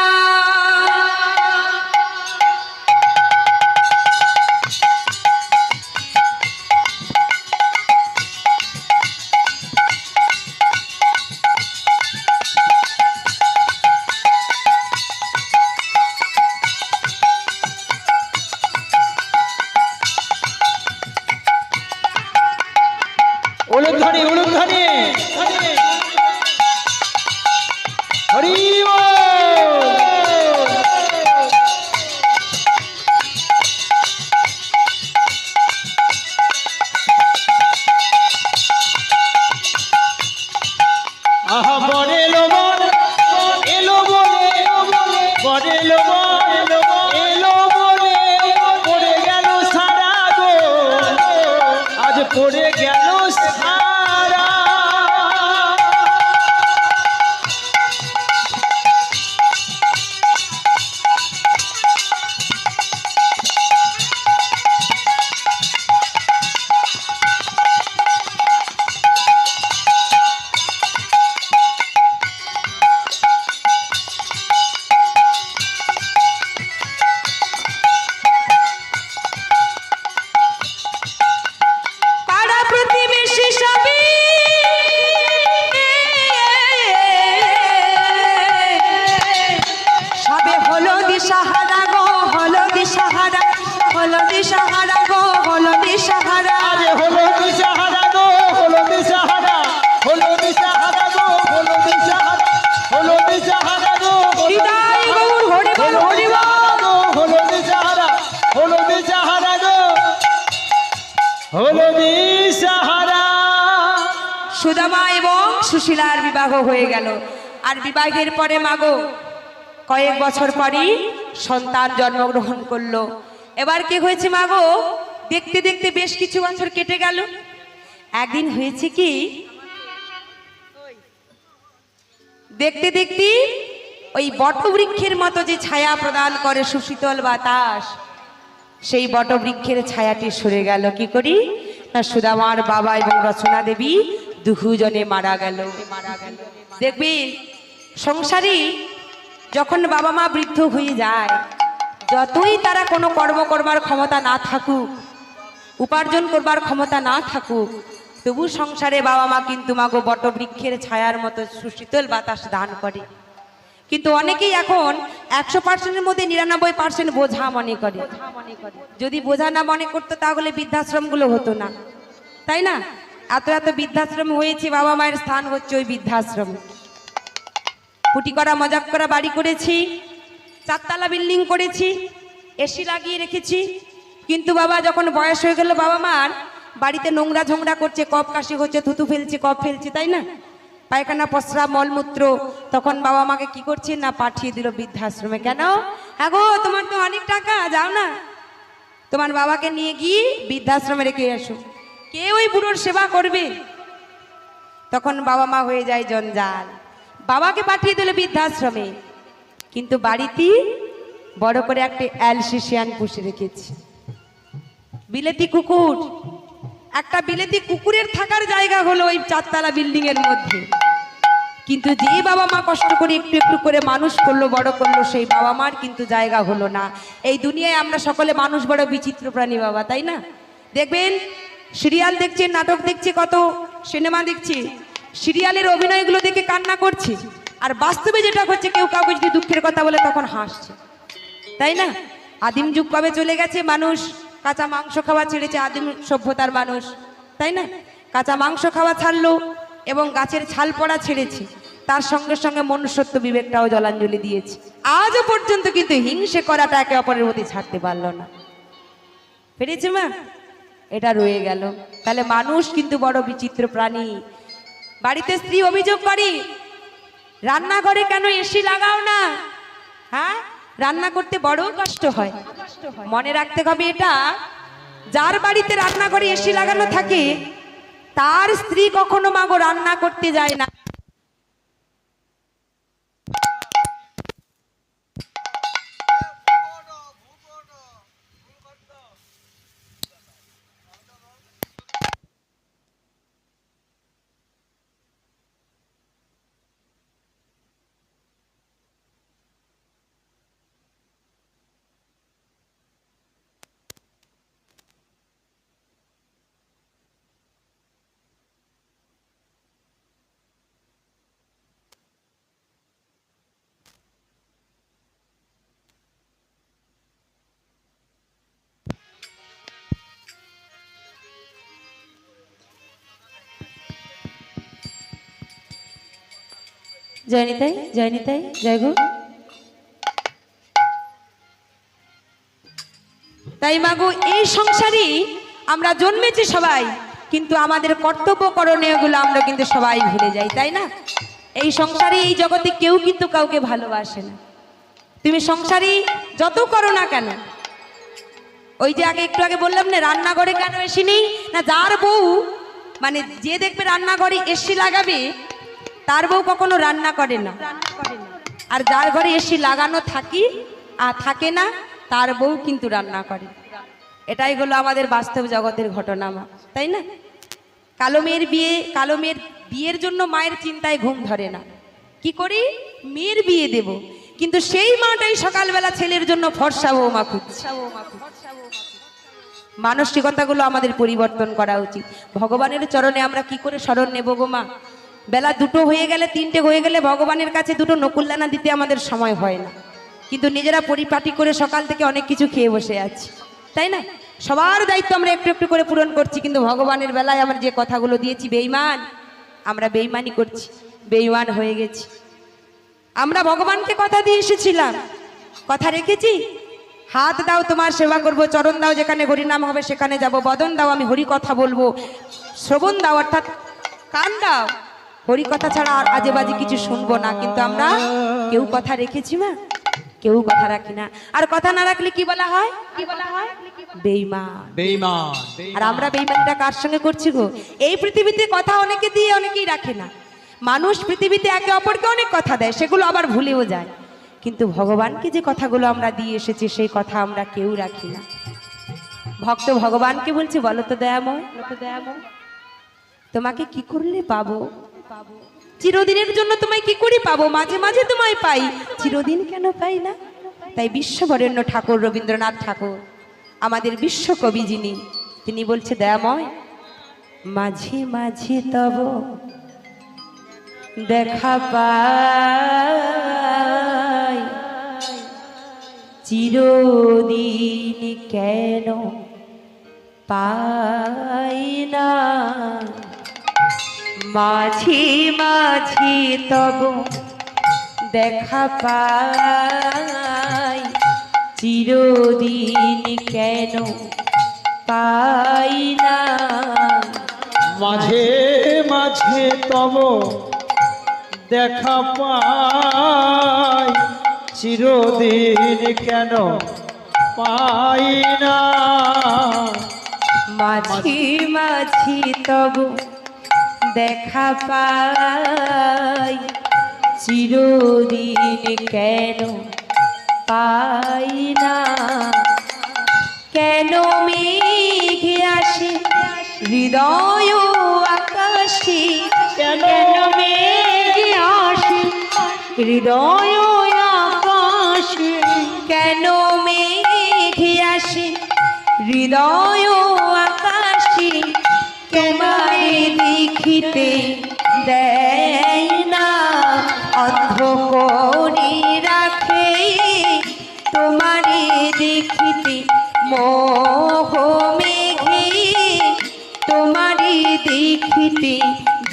উলুধ্বনি উলুধ্বনি হরি বল। আহা বরে এলো বল, এলো বলে, বরে এলো বল, এলো বলে পড়ে গেল সারা গো, আজ পড়ে গেল সারা। পাড়া প্রতিবেশী সবই সবে হলো দিশাহারা গো, হলো দিশাহারা, হলো দিশাহারা গো, হলো দিশাহারা। আরে হলো দিশাহারা গো, হলো দিশাহারা, হলো দিশাহারা গো, হলো দিশাহারা, হলো দিশাহারা গো, নিতাই গৌর হরিবল হরিবল। হলো দিশাহারা, হলো দিশাহারা গো, হলো দিশাহারা। সুদামা এবং সুশীলার বিবাহ হয়ে গেল। আর বিবাহের পরে মাগো কয়েক বছর পরই সন্তান জন্মগ্রহণ করলো। এবার কি হয়েছে মাগো, দেখতে দেখতে বেশ কিছু বছর কেটে গেল। একদিন হয়েছে কি, দেখতে দেখতে ওই বটবৃক্ষের মতো যে ছায়া প্রদান করে সুশীতল বাতাস, সেই বটবৃক্ষের ছায়াটি সরে গেল। কি করি না, সুদামার বাবা এবং রচনা দেবী দুজনে মারা গেল। দেখবি সংসারী যখন বাবা মা বৃদ্ধ হয়ে যায়, যতই তারা কোনো কর্ম করবার ক্ষমতা না থাকুক, উপার্জন করবার ক্ষমতা না থাকুক, তবু সংসারে বাবা মা কিন্তু মাগো বটবৃক্ষের ছায়ার মতো সুশীতল বাতাস দান করে। কিন্তু অনেকেই এখন 100%-এর মধ্যে 99% বোঝা মনে করে। যদি বোঝা না মনে করতো তাহলে বৃদ্ধাশ্রমগুলো হতো না, তাই না? এত এত বৃদ্ধাশ্রম হয়েছে, বাবা মায়ের স্থান হচ্ছে ওই বৃদ্ধাশ্রম। ফুটি করা মজাক করা বাড়ি করেছি, 4 তলা বিল্ডিং করেছি, এসি লাগিয়ে রেখেছি, কিন্তু বাবা যখন বয়স হয়ে গেল বাবা মার বাড়িতে নোংরা ঝোংরা করছে, কফ কাশি হচ্ছে, থুতু ফেলছে, কফ ফেলছে, তাই না? পায়খানা প্রস্রাব মলমূত্র, তখন বাবা মাকে কি করছে না পাঠিয়ে দিল বৃদ্ধাশ্রমে। কেন? হ্যাঁ গো, তোমার তো অনেক টাকা, যাও না তোমার বাবাকে নিয়ে গিয়ে বৃদ্ধাশ্রমে রেখে আসো, কে ওই বুড়োর সেবা করবে? তখন বাবা মা হয়ে যায় জঞ্জাল। বাবাকে পাঠিয়ে দিল বৃদ্ধাশ্রমে, কিন্তু বাড়িতে বড় করে একটা অ্যালসেশিয়ান পুষে রেখেছি, বিলেতি কুকুর। একটা বিলেতি কুকুরের থাকার জায়গা হলো ওই 4 তলা বিল্ডিং এর মধ্যে। কিন্তু যে বাবা মা কষ্ট করে একটু একটু করে মানুষ করলো, বড় করলো, সেই বাবা মার কিন্তু জায়গা হলো না। এই দুনিয়ায় আমরা সকলে মানুষ বড় বিচিত্র প্রাণী বাবা, তাই না? দেখবেন সিরিয়াল দেখছে, নাটক দেখছে, কত সিনেমা দেখছে, সিরিয়ালের অভিনয়গুলো দেখে কান্না করছে, আর বাস্তবে যেটা হচ্ছে কেউ কাউকে যদি দুঃখের কথা বলে তখন হাসছে, তাই না? আদিম যুগ কবে চলে গেছে, মানুষ কাঁচা মাংস খাওয়া ছেড়েছে, আদিম সভ্যতার মানুষ, তাই না? কাঁচা মাংস খাওয়া ছাড়লো এবং গাছের ছাল পড়া ছেড়েছে, তার সঙ্গে সঙ্গে মনুষ্যত্ব বিবেকটাও জলাঞ্জলি দিয়েছে। আজও পর্যন্ত কিন্তু হিংসে করাটা একে অপরের প্রতি ছাড়তে পারলো না, পেরেছে মা? এটা রয়ে গেল। তাহলে মানুষ কিন্তু বড় বিচিত্র প্রাণী। বাড়িতে স্ত্রী অভিযোগ করে, রান্নাঘরে কেন এসি লাগাও না? হ্যাঁ, রান্না করতে বড় কষ্ট হয়। মনে রাখতে হবে এটা, যার বাড়িতে রান্নাঘরে এসি লাগানো থাকে তার স্ত্রী কখনো মাগো রান্না করতে যায় না। জয় নিতাই, জয় নিতাই, জয় গো। তাই মাগো, এই সংসারে আমরা জন্মেছি সবাই, কিন্তু আমাদের কর্তব্য করণীয়গুলো আমরা কিন্তু সবাই ভুলে যাই, তাই না? এই সংসারে, এই জগতে কেউ কিন্তু কাউকে ভালোবাসে না। তুমি সংসারে যত করো না কেন, ওই যে একটু আগে বললাম না, রান্নাঘরে কেন এসি নেই না, যার বউ মানে যে দেখবে রান্নাঘরে এসি লাগাবে তার বউ কখনো রান্না করে না, আর যার ঘরে এসি লাগানো থাকে না তার বউ কিন্তু রান্না করে। এটাই হলো আমাদের বাস্তব জগতের ঘটনা মা, তাই না? কালো মেয়ের বিয়ের জন্য মায়ের চিন্তায় ঘুম ধরে না, কি করি মেয়ের বিয়ে দেব, কিন্তু সেই মাটাই সকালবেলা ছেলের জন্য ফর্সা বৌমা খুঁজছে। মানসিকতাগুলো আমাদের পরিবর্তন করা উচিত। ভগবানের চরণে আমরা কি করে শরণ নেব গো মা? বেলা 2টো হয়ে গেলে, 3টে হয়ে গেলে ভগবানের কাছে 2টো নকুলদানা দিতে আমাদের সময় হয় না, কিন্তু নিজেরা পরিপাটি করে সকাল থেকে অনেক কিছু খেয়ে বসে আছি, তাই না? সবার দায়িত্ব আমরা একটু একটু করে পূরণ করছি, কিন্তু ভগবানের বেলায় আমরা যে কথাগুলো দিয়েছি বেঈমান, আমরা বেঈমানি করছি, বেঈমান হয়ে গেছি। আমরা ভগবানকে কথা দিয়ে এসেছিলাম, কথা রেখেছি? হাত দাও তোমার সেবা করব, চরণ দাও যেখানে হরি নাম হবে সেখানে যাব, বদন দাও আমি হরি কথা বলবো, শ্রবণ দাও অর্থাৎ কান দাও, হরি কথা ছাড়া আর আজে বাজে কিছু শুনবো না। কিন্তু আমরা কেউ কথা রেখেছি মা? কেউ কথা রাখি না। আর কথা না রাখলে কি বলা হয়? কি বলা হয়? বেঈমান। বেঈমান। আর আমরা বেঈমানটা কার সঙ্গে করছি গো? এই পৃথিবীতে কথা অনেকে দিয়ে অনেকেই রাখে না। মানুষ পৃথিবীতে একে অপরকে অনেক কথা দেয়, সেগুলো আবার ভুলেও যায়, কিন্তু ভগবানকে যে কথাগুলো আমরা দিয়ে এসেছি সেই কথা আমরা কেউ রাখি না। ভক্ত ভগবানকে বলছে, বলো তো দয়াময়, তোমাকে কি করলে পাবো? চিরদিনের জন্য তোমায় কি করে পাবো? মাঝে মাঝে তোমায় পাই, চিরদিন কেন পাই না? তাই বিশ্ববরেণ্য ঠাকুর রবীন্দ্রনাথ ঠাকুর, আমাদের বিশ্বকবি যিনি, তিনি বলছে, দয়াময় মাঝে মাঝে তব দেখা পাই, চিরদিন কেন পাই না। মাঝে মাঝে তব দেখা পাই, চিরদিন কেন পাই না। মাঝে মাঝে তব দেখা পাই, চিরদিন কেন পাই না। মাঝে মাঝে তব দেখা পাই, চিরদিন কেন পাই না। কেন মেঘে আসে হৃদয় আকাশে, কেন মেঘে আসে হৃদয় আকাশে, কেন মেঘে আসে হৃদয় আকাশে, তোমারে দেখিতে দেয় না, অন্ধ করে রাখে তোমারে দেখিতে মোহ মেঘে, তোমারে দেখিতে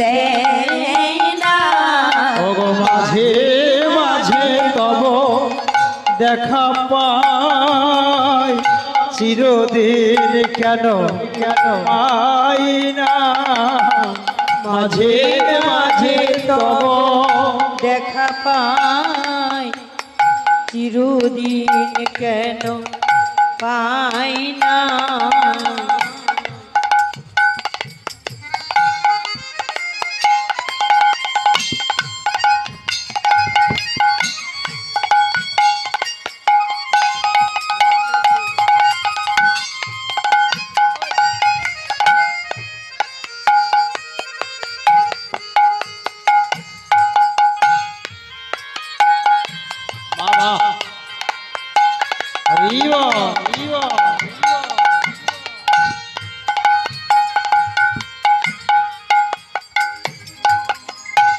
দেয় না। ওগো মাঝে মাঝে তব দেখা পাই, চিরদিন কেন পাই না। মাঝে মাঝে তব দেখা পাই, চিরদিন কেন পাই না। বাবা রিও রিও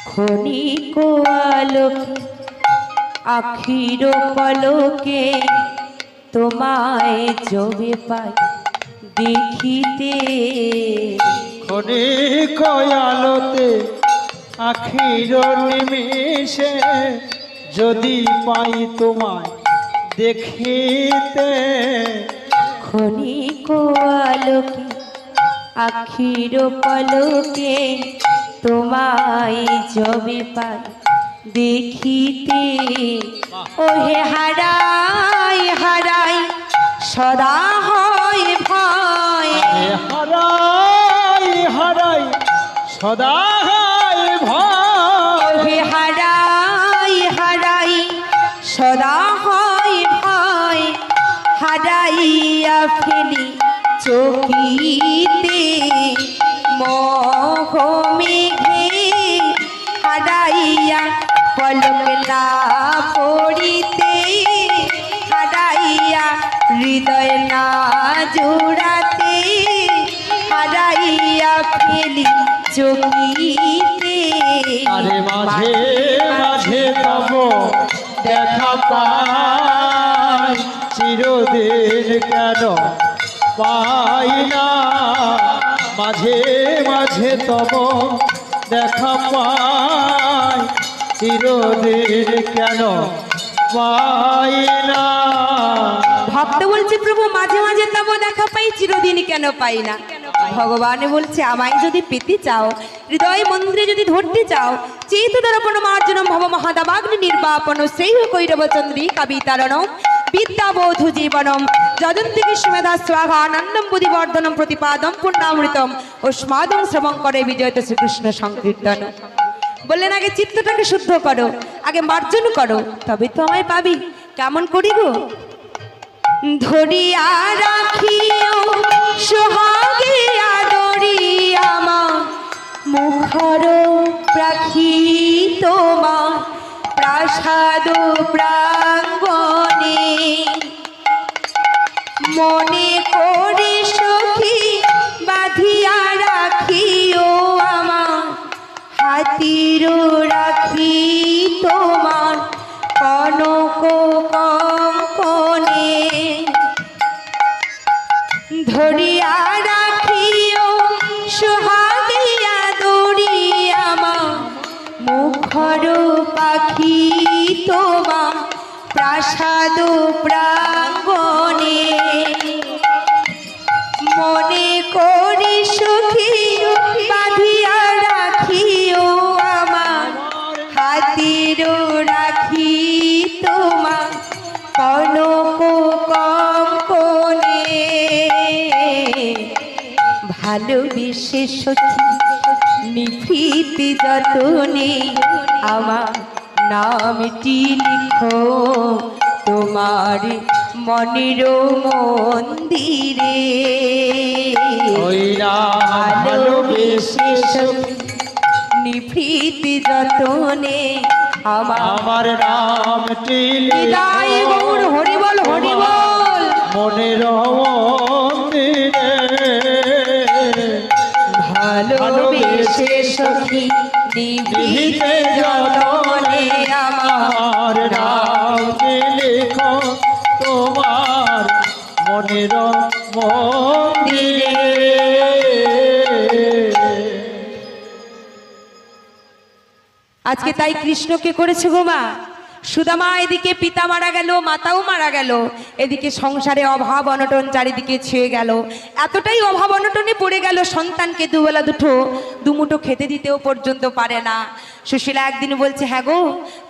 ক্ষণিক আলোকে আখির পলকে তোমায় জবে পাই দেখিতে, ক্ষণিক আলোতে আখির নিমিষে যদি পাই তোমায় দেখিতে। ক্ষণিক আলোকে আখির পলকে তোমায় জবে পাই দেখিতে। ওহে হারাই হারাই সদা হয় ভয়, হারাই হারাই সদা হয় ভয়। ওহে হারাই হারাই সদা হয় ভয়, হারাইয়া ফেলি চকিতে মোহ মেঘে, হারাইয়া পলক না পড়িতে, হারাইয়া হৃদয় না জোড়াতে, হারাইয়া ফেলি চকিতে। আরে মাঝে মাঝে তব দেখা পাই, চিরদিন কেন পাই না। মাঝে মাঝে তব দেখা পাই, চিরদিন কেন পাই না। ভক্ত বলছে প্রভু মাঝে মাঝে তব দেখা পাই, চিরদিন কেন পাই না। ভগবান বলছে আমায় যদি পেতে চাও, হৃদয় মন্দিরে যদি ধরতে চাও, চেতু দর্পণ মার্জনম ভব মহাদাবাগ্নি নির্বাপন শ্রেয় কৈরব চন্দ্রী কবিতারণম বিদ্যাবোধু জীবনম যজন্তি কৃষ্ণমেধা স্বাহা আনন্দম বুদ্ধিবর্ধনম প্রতিপাদম পূর্ণামৃতম ওস্মাদম শ্রবণ করে বিজয়ত শ্রীকৃষ্ণ সংকীর্তন। বললেন আগে চিত্তটাকে শুদ্ধ করো, আগে মার্জন করো, তবে তো আমায় পাবি। কেমন করি গো? ধরিয়া রাখিও সোহাগে আদরি আমার মুখর প্রাখি তোমার প্রাসাদ প্রাঙ্গণে, মনে করে সখী বাঁধিয়া রাখি পাখি তোমার প্রাসাদ প্রাঙ্গণে, মনে করি সখী বাঁধিয়া রাখিও আমার হাতের রাখি তোমার কনক কঙ্কণে। ভালোবেসে সখী নিভৃত যতনে আমার নামটি লিখো তোমার মনের মন্দিরে। ওই রাম ভালোবেসে সখী নিভৃত যতনে আমার নামটি হৃদয় গৌর হরিবল হরিবল। মনের মন্দিরে। ভালোবেসে সখী নিভৃত যতনে আমার নামটি লিখো তোমার মনের মন্দিরে। আজকে তাই কৃষ্ণকে করেছে গো মা। সুদামা এদিকে পিতা মারা গেল, মাতাও মারা গেল, এদিকে সংসারে অভাব অনটন চারিদিকে ছেয়ে গেল। এতটাই অভাব অনটনে পড়ে গেল, সন্তানকে দুবেলা দুমুঠো খেতে দিতেও পর্যন্ত পারে না। সুশীলা একদিন বলছে, হ্যাঁ গো,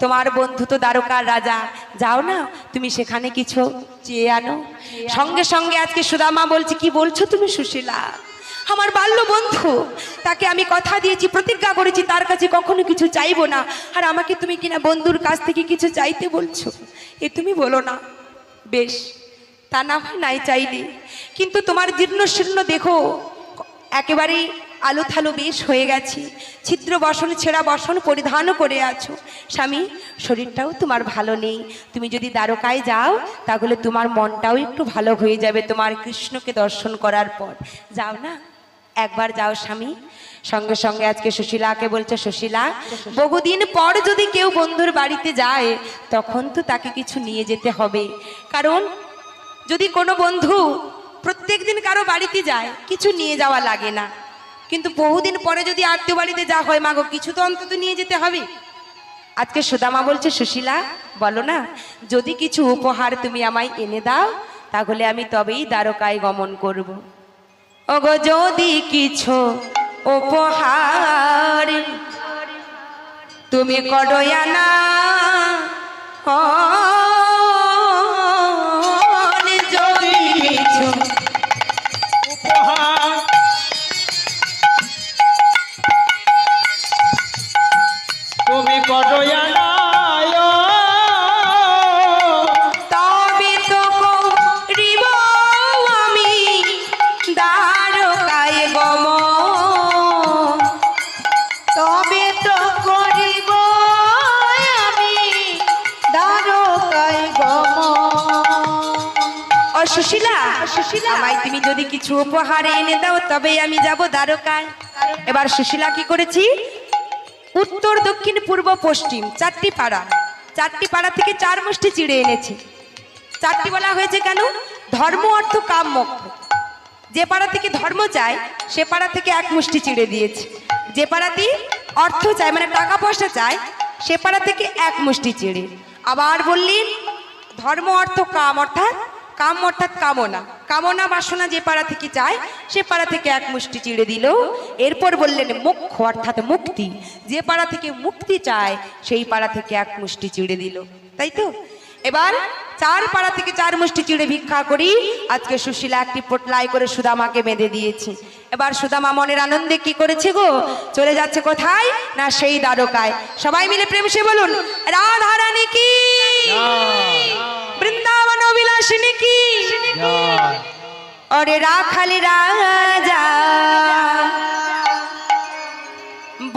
তোমার বন্ধু তো দ্বারকার রাজা, যাও না তুমি সেখানে কিছু চেয়ে আনো। সঙ্গে সঙ্গে আজকে সুদামা বলছে, কি বলছো তুমি সুশীলা? আমার বাল্য বন্ধু, তাকে আমি কথা দিয়েছি, প্রতিজ্ঞা করেছি তার কাছে কখনো কিছু চাইবো না, আর আমাকে তুমি কিনা বন্ধুর কাছ থেকে কিছু চাইতে বলছো? এ তুমি বলো না। বেশ, তা না হয় নাই চাইলে, কিন্তু তোমার জীর্ণ শীর্ণ দেখো একেবারেই আলো থালো বেশ হয়ে গেছে, ছিদ্র বসন ছেঁড়া বসন পরিধানও করে আছো। স্বামী, শরীরটাও তোমার ভালো নেই, তুমি যদি দ্বারকায় যাও তাহলে তোমার মনটাও একটু ভালো হয়ে যাবে তোমার কৃষ্ণকে দর্শন করার পর। যাও না, একবার যাও স্বামী। সঙ্গে সঙ্গে আজকে সুশীলাকে বলছে, সুশীলা, বহুদিন পর যদি কেউ বন্ধুর বাড়িতে যায় তখন তো তাকে কিছু নিয়ে যেতে হবে, কারণ যদি কোনো বন্ধু প্রত্যেক দিন কারো বাড়িতে যায় কিছু নিয়ে যাওয়া লাগে না, কিন্তু বহুদিন পরে যদি আত্মীয় বাড়িতে যা হয় মাগো কিছু তো অন্তত নিয়ে যেতে হবে। আজকে সুদামা বলছে, সুশীলা বলো না, যদি কিছু উপহার তুমি আমায় এনে দাও তাহলে আমি তবেই দ্বারকায় গমন করব। ওগো যদি কিছু উপহার তুমি করয়া না, যদি কিছু উপহার তুমি কটয়া নাই, তবে তো করিব আমি দ্বারকায় গমন, তবে তো করিব আমি দ্বারকায় গমন। ও সুশীলা, আমায় তুমি যদি কিছু উপহার এনে দাও তবেই আমি যাব দ্বারকায়। এবার সুশীলা কি করেছি, উত্তর দক্ষিণ পূর্ব পশ্চিম চারটি পাড়া থেকে 4 মুষ্টি চিড়ে এনেছি। 4টি বলা হয়েছে কেন? ধর্ম অর্থ কাম মোক্ষ। যে পাড়া থেকে ধর্ম চায় সে পাড়া থেকে 1 মুষ্টি চিড়ে দিয়েছে, যে পাড়াতে অর্থ চায় মানে টাকা পয়সা চায় সে পাড়া থেকে 1 মুষ্টি চিড়ে। আবার বললেন ধর্ম অর্থ কাম, অর্থাৎ কাম অর্থাৎ কামনা বাসনা যে পাড়া থেকে চায় সে পাড়া থেকে 1 মুষ্টি চিড়ে দিল। এরপর বললেন মোক্ষ অর্থাৎ মুক্তি, যে পাড়া থেকে মুক্তি চায় সেই পাড়া থেকে 1 মুষ্টি চিড়ে দিল, তাই তো? এবার 4 পাড়া থেকে 4 মুষ্টি চিড়ে ভিক্ষা করি আজকে সুশীলা একটি পোটলাই করে সুদামাকে বেঁধে দিয়েছে। এবার সুদামা মনের আনন্দে কি করেছে গো, চলে যাচ্ছে কোথায় না সেই দ্বারকায়। সবাই মিলে প্রেম সে বলুন, রাধা রানী কি, বৃন্দাবন বিলাসিনী কি, ওরে রাখালি রাজা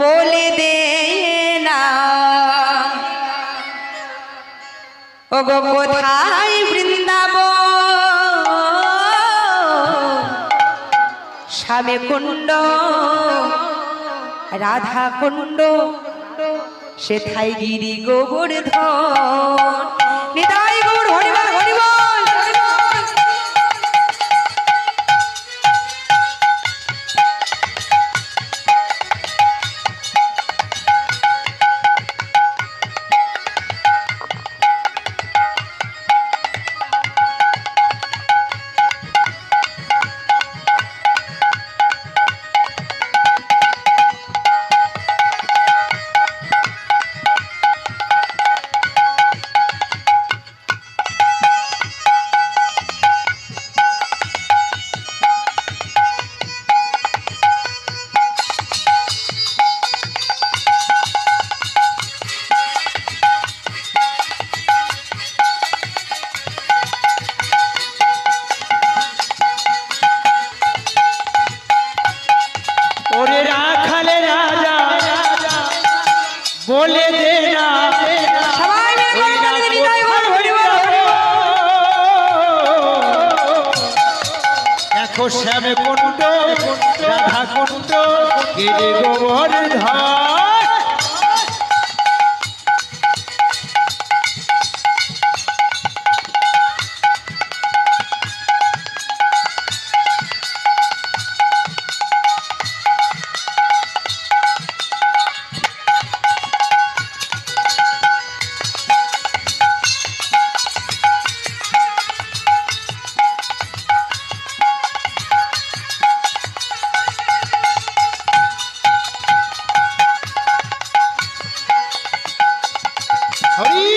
বলে দে না, ও গো কোথায় বৃন্দাবন, শ্যামে কুণ্ড রাধা কুণ্ড, সেথায় গিরি গোবর্ধন। নিতাই গৌর হরিবল হরিবল। শ্যামে কুণ্ড রাধা কুণ্ড গিরি গোবর্ধন। হরি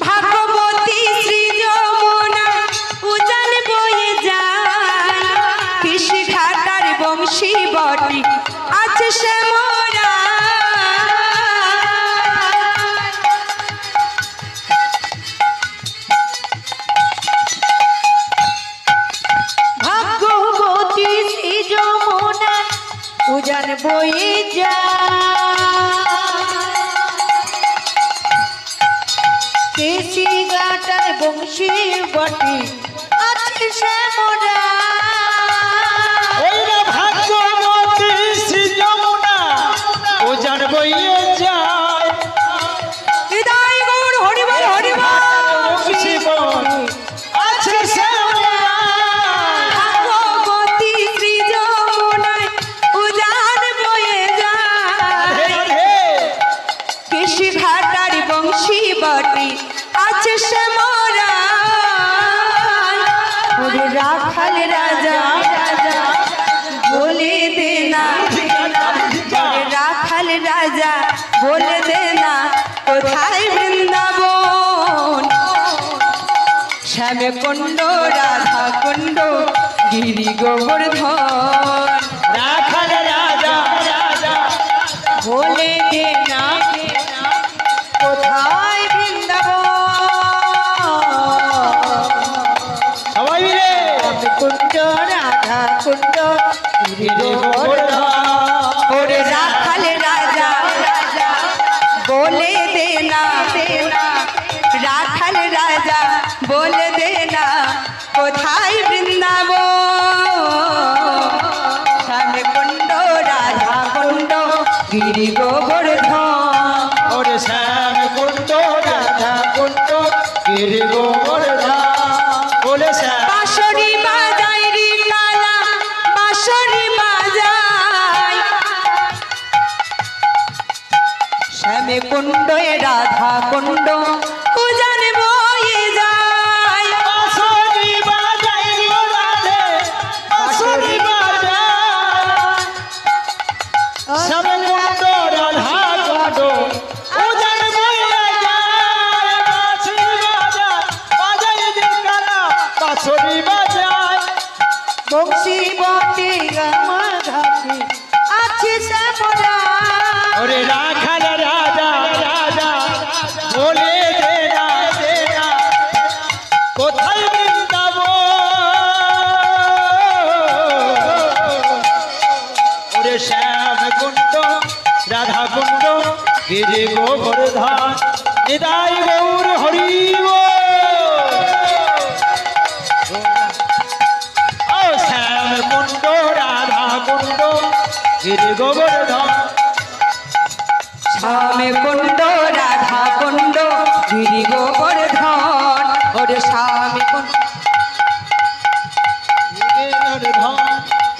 ভাগবতী শ্রী যমুনা উজান বয়ে যায়, কৃষি ঘাটার বংশী বটি আছে শ্যামরা। ভাগ্যবতী শ্রী যমুনা উজান বয়ে যায়, কেশি গাটার বংশী বটি আছে শ্যামরা। ভাগ্যবতী শ্রী যমুনা উজান বয়ে যায়, হৃদয় গৌর হরিবল হরিবল। বংশী বটি আছে শ্যামরা। ভাগবতী শ্রী যমুনায় উজান বয়ে যায়, কৃষি ঘাটার বংশী বটি আছে শ্যামরা। ওরে রাখাল রাজা বলে দে না, ওরে রাখাল রাজা বলে দে না, কোথায় বৃন্দাবন? শ্যামে কুণ্ড রাধা কুণ্ড গিরি গোবর্ধন। রাখাল রাজা বলে দে না, কোথায় বৃন্দাবন? সবাই মিলে কুণ্ড রাধা কুণ্ড গিরি গোবর্ধন। ওরে রাখাল রাজা বলে দে না, রাখাল রাজা বলে দে না, কোথায় বৃন্দাবন? শ্যামে কুণ্ড রাধা কুণ্ড গিরি গোবর্ধন। ওরে শ্যাম কুণ্ড রাধা কুণ্ড গিরি গোবর্ধন। বলে শ্যাম বাঁশরি বাজাই রে কালা, বাঁশরি বাজাই, শ্যামে কুণ্ড রাধা কুণ্ড উজান বয়ে যায়। বাঁশরি বাজাই রে রাধে, বাঁশরি বাজাই, শ্যাম কুণ্ড রাধা কুণ্ড উজান বয়ে যায়। বাঁশরি বাজাই, বাজাই রে কালা, বাঁশরি বাজাই, বংশী বটে আমার ঘাটে আছে শ্যামরা। ওরে রাখাল রাজা বলে দে না, কোথায় বৃন্দাবন? ওরে শ্যাম কুণ্ড রাধা কুণ্ড গিরি গোবর্ধন। নিতাই গৌর হরি ও শ্যাম কুণ্ড রাধা কুণ্ড গিরি গোবর্ধন। শ্যামে কুণ্ড রাধা কুণ্ড গিরি গোবর্ধন। ওরে শ্যামে কুণ্ড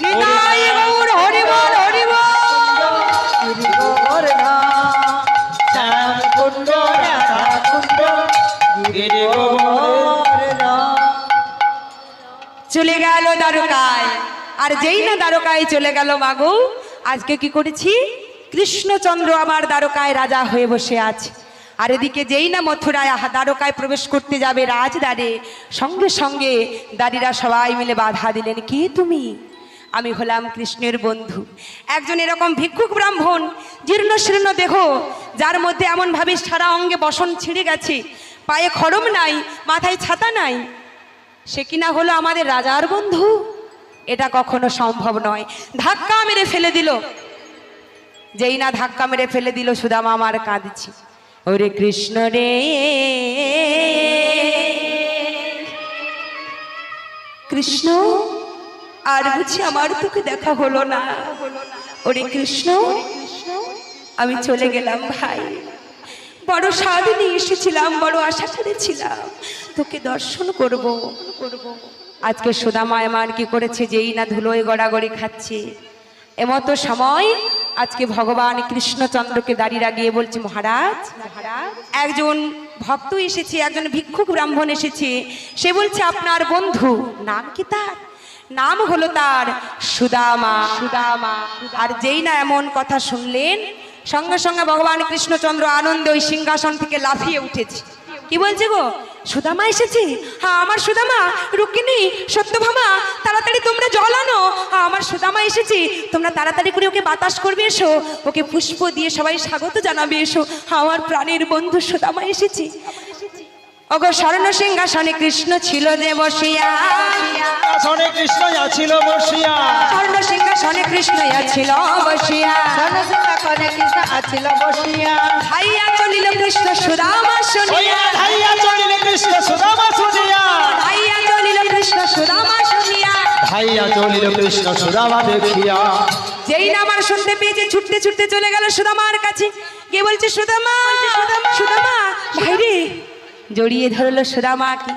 নিতাই গৌর হরিবল হরিবল। গিরি গোবর্ধন। শ্যাম কুণ্ড রাধা কুণ্ড গিরি গোবর্ধন। চলে গেল দ্বারকায়, আর যেই না দ্বারকায় চলে গেল মাগো, আজকে কি করেছি? কৃষ্ণচন্দ্র আমার দ্বারকায় রাজা হয়ে বসে আছে। আর এদিকে যেই না মথুরায় দ্বারকায় প্রবেশ করতে যাবে রাজদ্বারে, সঙ্গে সঙ্গে দাঁড়িরা সবাই মিলে বাধা দিলেন। কে তুমি? আমি হলাম কৃষ্ণের বন্ধু, একজন এরকম ভিক্ষুক ব্রাহ্মণ, জীর্ণ শীর্ণ দেহ, যার মধ্যে এমনভাবে সারা অঙ্গে বসন ছিঁড়ে গেছে, পায়ে খড়ম নাই, মাথায় ছাতা নাই। সে কিনা হলো আমাদের রাজার বন্ধু। এটা কখনো সম্ভব নয়। ধাক্কা মেরে ফেলে দিল। যেই না ধাক্কা মেরে ফেলে দিল, সুদামা আমার কাঁদছে, ওরে কৃষ্ণ রে কৃষ্ণ, আর বুঝি আমার তোকে দেখা হলো না। ওরে কৃষ্ণ, আমি চলে গেলাম ভাই। বড় স্বাদ নিয়ে এসেছিলাম, বড় আশা করেছিলাম তোকে দর্শন করব। আজকে সুদামা আমার কি করেছে, যেই না ধুলোয় গড়াগড়ি খাচ্ছে, এমতো সময় আজকে ভগবান কৃষ্ণচন্দ্রকে দাঁড়িয়ে রাগিয়ে বলছে, মহারাজ একজন ভক্ত এসেছে, একজন ভিক্ষুক ব্রাহ্মণ এসেছে, সে বলছে আপনার বন্ধু। নাম কি তার? নাম হলো তার সুদামা। সুদামা। আর যেই না এমন কথা শুনলেন, সঙ্গে সঙ্গে ভগবান কৃষ্ণচন্দ্র আনন্দে ওই সিংহাসন থেকে লাফিয়ে উঠেছে। কি বলছে গো, সুদামা এসেছে? হ্যাঁ আমার সুদামা। রুক্মিণী, সত্যভামা, তাড়াতাড়ি তোমরা জল আনো, আমার সুদামা এসেছে, তোমরা তাড়াতাড়ি করে ওকে বাতাস করবে, এসো ওকে পুষ্প দিয়ে সবাই স্বাগত জানাবে, এসো আমার প্রাণের বন্ধু সুদামা এসেছে। ওগো স্বর্ণ সিংহাসনে কৃষ্ণ ছিল যে বসিয়া, আসনে কৃষ্ণ ছিল বসিয়া, স্বর্ণ সিংহাসনে কৃষ্ণ ছিল বসিয়া, সিংহাসনে কৃষ্ণ আছিল বসিয়া, হাইয়া চলিল কৃষ্ণ সুদামা শুনিয়া, ধাইয়া চলিল কৃষ্ণ সুদামা শুনিয়া, হাইয়া চলিল কৃষ্ণ সুদামা শুনিয়া, ধাইয়া চলিল কৃষ্ণ সুদামা দেখিয়া। যেই না আমার শুনতে পেয়েছে, ছুটতে ছুটতে চলে গেল সুদামার কাছে, গিয়ে বলছে, সুদামা সুদামা ভাই রে। জড়িয়ে ধরলো সুদামাকে।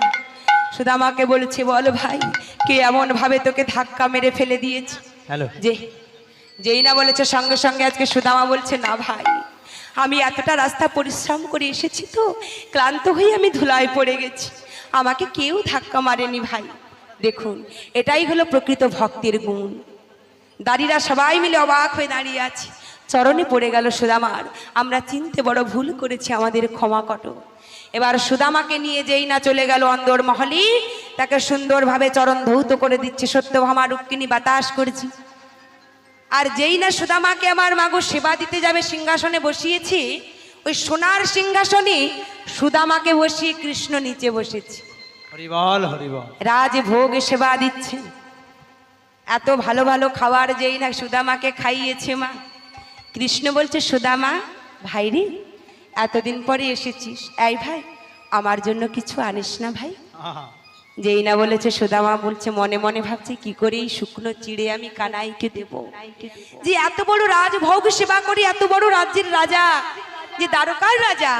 সুদামাকে বলছে, বল ভাই, কে এমন ভাবে তোকে ধাক্কা মেরে ফেলে দিয়েছে? হ্যালো, যেই না বলেছে, সঙ্গে সঙ্গে আজকে সুদামা বলছে, না ভাই, আমি এতটা রাস্তা পরিশ্রম করে এসেছি তো, ক্লান্ত হয়ে আমি ধুলায় পড়ে গেছি, আমাকে কেউ ধাক্কা মারেনি ভাই। দেখুন, এটাই হলো প্রকৃত ভক্তির গুণ। দাঁড়িরা সবাই মিলে অবাক হয়ে দাঁড়িয়ে আছে। চরণে পড়ে গেল সুদামার, আমরা চিনতে বড় ভুল করেছি, আমাদের ক্ষমা কর। এবার সুদামাকে নিয়ে যেই না চলে গেল অন্দর মহলে, তাকে সুন্দরভাবে চরণ ধৌত করে দিচ্ছে। সত্যভামা রুক্মিণী বাতাস করেছি। আর যেই না সুদামাকে আমার মাগো সেবা দিতে যাবে, সিংহাসনে বসিয়েছি, ওই সোনার সিংহাসনে সুদামাকে বসিয়ে কৃষ্ণ নিচে বসেছে। হরিবল হরিবল। রাজভোগ সেবা দিচ্ছে। এত ভালো ভালো খাবার যেই না সুদামাকে খাইয়েছে মা। কৃষ্ণ বলছে, সুদামা ভাই রে, এতদিন পরে এসেছিস, এই ভাই আমার জন্য কিছু আনিস না ভাই? আহা, যেই না বলেছে, সুদামা বলছে, মনে মনে ভাবছে, কি করে এই শুকনো চিড়ে আমি কানাইকে দেব, যে এত বড় রাজভোগ সেবা করি, এত বড় রাজ্যের রাজা, যে দ্বারকার রাজা,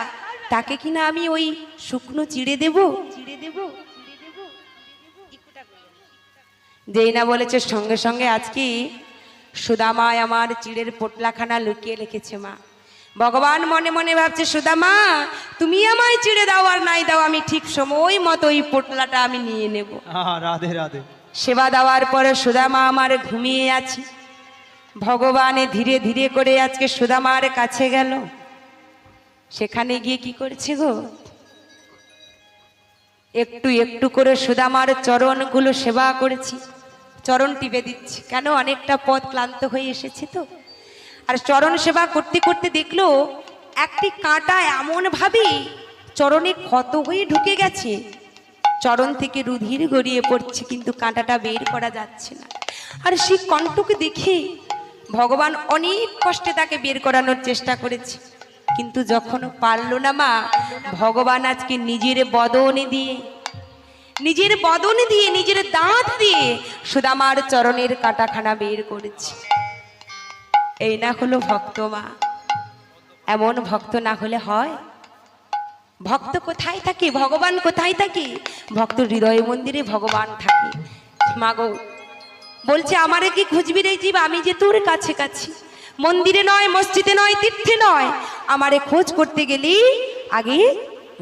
তাকে কিনা আমি ওই শুকনো চিড়ে দেব? যেই না বলেছে, সঙ্গে সঙ্গে আজকে সুদামায় আমার চিড়ের পোটলাখানা লুকিয়ে রেখেছে মা। ভগবান মনে মনে ভাবছে, সুদামা তুমি আমায় চিড়ে দাও আর নাই দাও, আমি ঠিক সময় মতো ওই পোটলাটা আমি নিয়ে নেব। আহা, রাধে রাধে। সেবা দেওয়ার পরে সুদামা আমার ঘুমিয়ে আছে। ভগবানে ধীরে ধীরে করে আজকে সুদামার কাছে গেল। সেখানে গিয়ে কি করছে গো, একটু একটু করে সুদামার চরণগুলো সেবা করেছি, চরণ টিপে দিচ্ছি। কেন, অনেকটা পথ ক্লান্ত হয়ে এসেছে তো। আর চরণ সেবা করতে করতে দেখলো একটি কাঁটা এমন ভাবে চরণে ক্ষত হয়ে ঢুকে গেছে, চরণ থেকে রুধির গড়িয়ে পড়ছে, কিন্তু কাঁটাটা বের করা যাচ্ছে না। আর সেই কণ্ঠকে দেখে ভগবান অনেক কষ্টে তাকে বের করানোর চেষ্টা করেছে, কিন্তু যখন পারল না মা, ভগবান আজকে নিজের বদনে দিয়ে, নিজের দাঁত দিয়ে সুদামার চরণের কাঁটাখানা বের করেছে। এই না হলো ভক্ত মা। এমন ভক্ত না হলে হয়? ভক্ত কোথায় থাকে, ভগবান কোথায় থাকে? ভক্ত হৃদয় মন্দিরে ভগবান থাকে। মাগো বলছে, আমারে কি খুঁজবি রে জীব, আমি যে তোর কাছে কাছে, মন্দিরে নয়, মসজিদে নয়, তীর্থে নয়, আমারে খোঁজ করতে গেলি আগে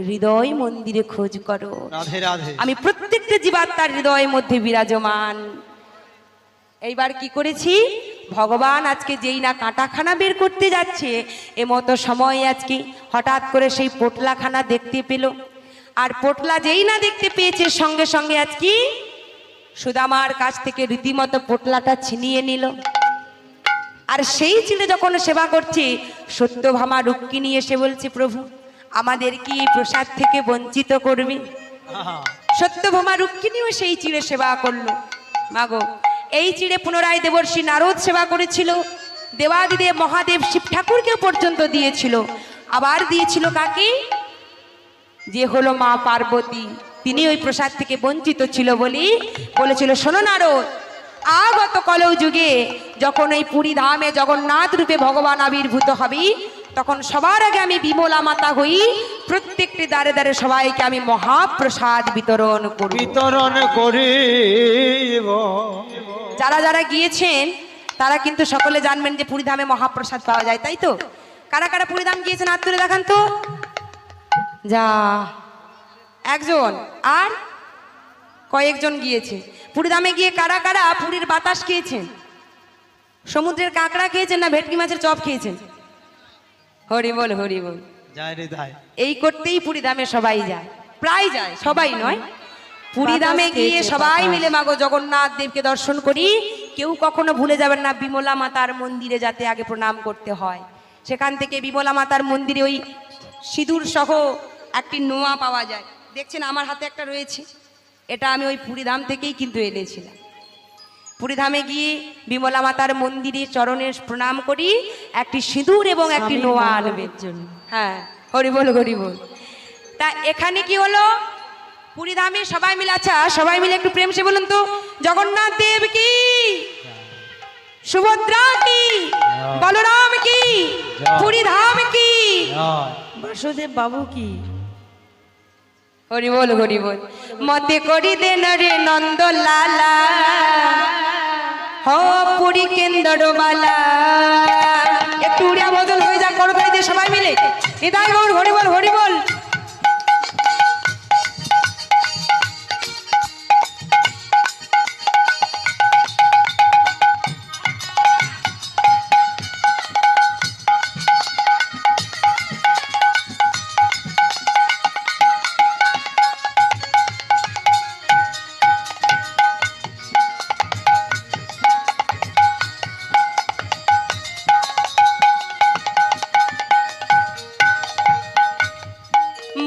হৃদয় মন্দিরে খোঁজ করো। রাধে রাধে। আমি প্রত্যেকটা জীবাত্মার হৃদয়ের মধ্যে বিরাজমান। এইবার কি করেছি, ভগবান আজকে যেই না কাঁটাখানা বের করতে যাচ্ছে, এমতো সময় আজকে হঠাৎ করে সেই পোটলাখানা দেখতে পেল। আর পোটলা যেই না দেখতে পেয়েছে, সঙ্গে সঙ্গে আজকে সুদামার কাছ থেকে রীতিমতো পোটলাটা ছিনিয়ে নিল। আর সেই চিড়ে যখন সেবা করছে, সত্যভামা রুক্মিণী এসে বলছে, প্রভু আমাদের কি এই প্রসাদ থেকে বঞ্চিত করবে? আহা, সত্যভামা রুক্মিণীও সেই চিড়ে সেবা করলো। মাগো এই চিড়ে পুনরায় দেবর্ষি নারদ সেবা করেছিল, দেবাদিদেব মহাদেব শিব ঠাকুরকে পর্যন্ত দিয়েছিল। আবার দিয়েছিল কাকে? যে হলো মা পার্বতী, তিনি ওই প্রসাদ থেকে বঞ্চিত ছিল বলি বলেছিল, শোনো নারদ, আগত কলৌ যুগে যখন এই পুরী ধামে জগন্নাথ রূপে ভগবান আবির্ভূত হবি, তখন সবার আগে আমি বিমলা মাতা হই, প্রত্যেকটি দ্বারে দ্বারে সবাইকে আমি মহাপ্রসাদ বিতরণ করব। বিতরণ করিব। যারা যারা গিয়েছেন তারা কিন্তু সকলে জানবেন যে পুরী ধামে মহাপ্রসাদ পাওয়া যায়, তাই তো? কারা কারা পুরী ধাম গিয়েছেন হাত তুলে দেখান তো। যা একজন, আর কয়েকজন গিয়েছে। পুরী ধামে গিয়ে কারা কারা পুরীর বাতাস খেয়েছেন, সমুদ্রের কাঁকড়া খেয়েছেন, না ভেটকি মাছের চপ খেয়েছেন? হরি বল হরি বল। যায় রে ধায়। এই করতেই পুরী ধামে সবাই যায়, প্রায় যায়, সবাই নয়। পুরী ধামে গিয়ে সবাই মিলে মাগো জগন্নাথ দেবকে দর্শন করি। কেউ কখনো ভুলে যাবেন না বিমলা মাতার মন্দিরে যাতে আগে প্রণাম করতে হয়। সেখান থেকে বিমলা মাতার মন্দিরে ওই সিঁদুর সহ একটি নোয়া পাওয়া যায়, দেখছেন আমার হাতে একটা রয়েছে, এটা আমি ওই পুরী ধাম থেকেই কিন্তু এনেছিলাম। পুরী ধামে গিয়ে বিমলা মাতার মন্দিরে চরণে প্রণাম করি, একটি সিঁদুর এবং একটি নোয়া আনবের জন্য। হ্যাঁ, হরি বল হরি বল। তা এখানে কি হলো? পুরী ধামে সবাই মিলে, আচ্ছা সবাই মিলে একটু প্রেম সে বলুন তো, জগন্নাথ দেব কি, সুভদ্রা কি, বলরাম কি, পুরী ধাম কি, বাসুদেব বাবু কি। হরি বল হরি বল। মতে করি দেন রে নন্দ লালা, হ পুরী কেন্দ্র বালা। একটু উড়িয়া বদল হয়ে যাক করতালি দিয়ে সবাই মিলে নিতাই গৌর হরি বল হরি বল।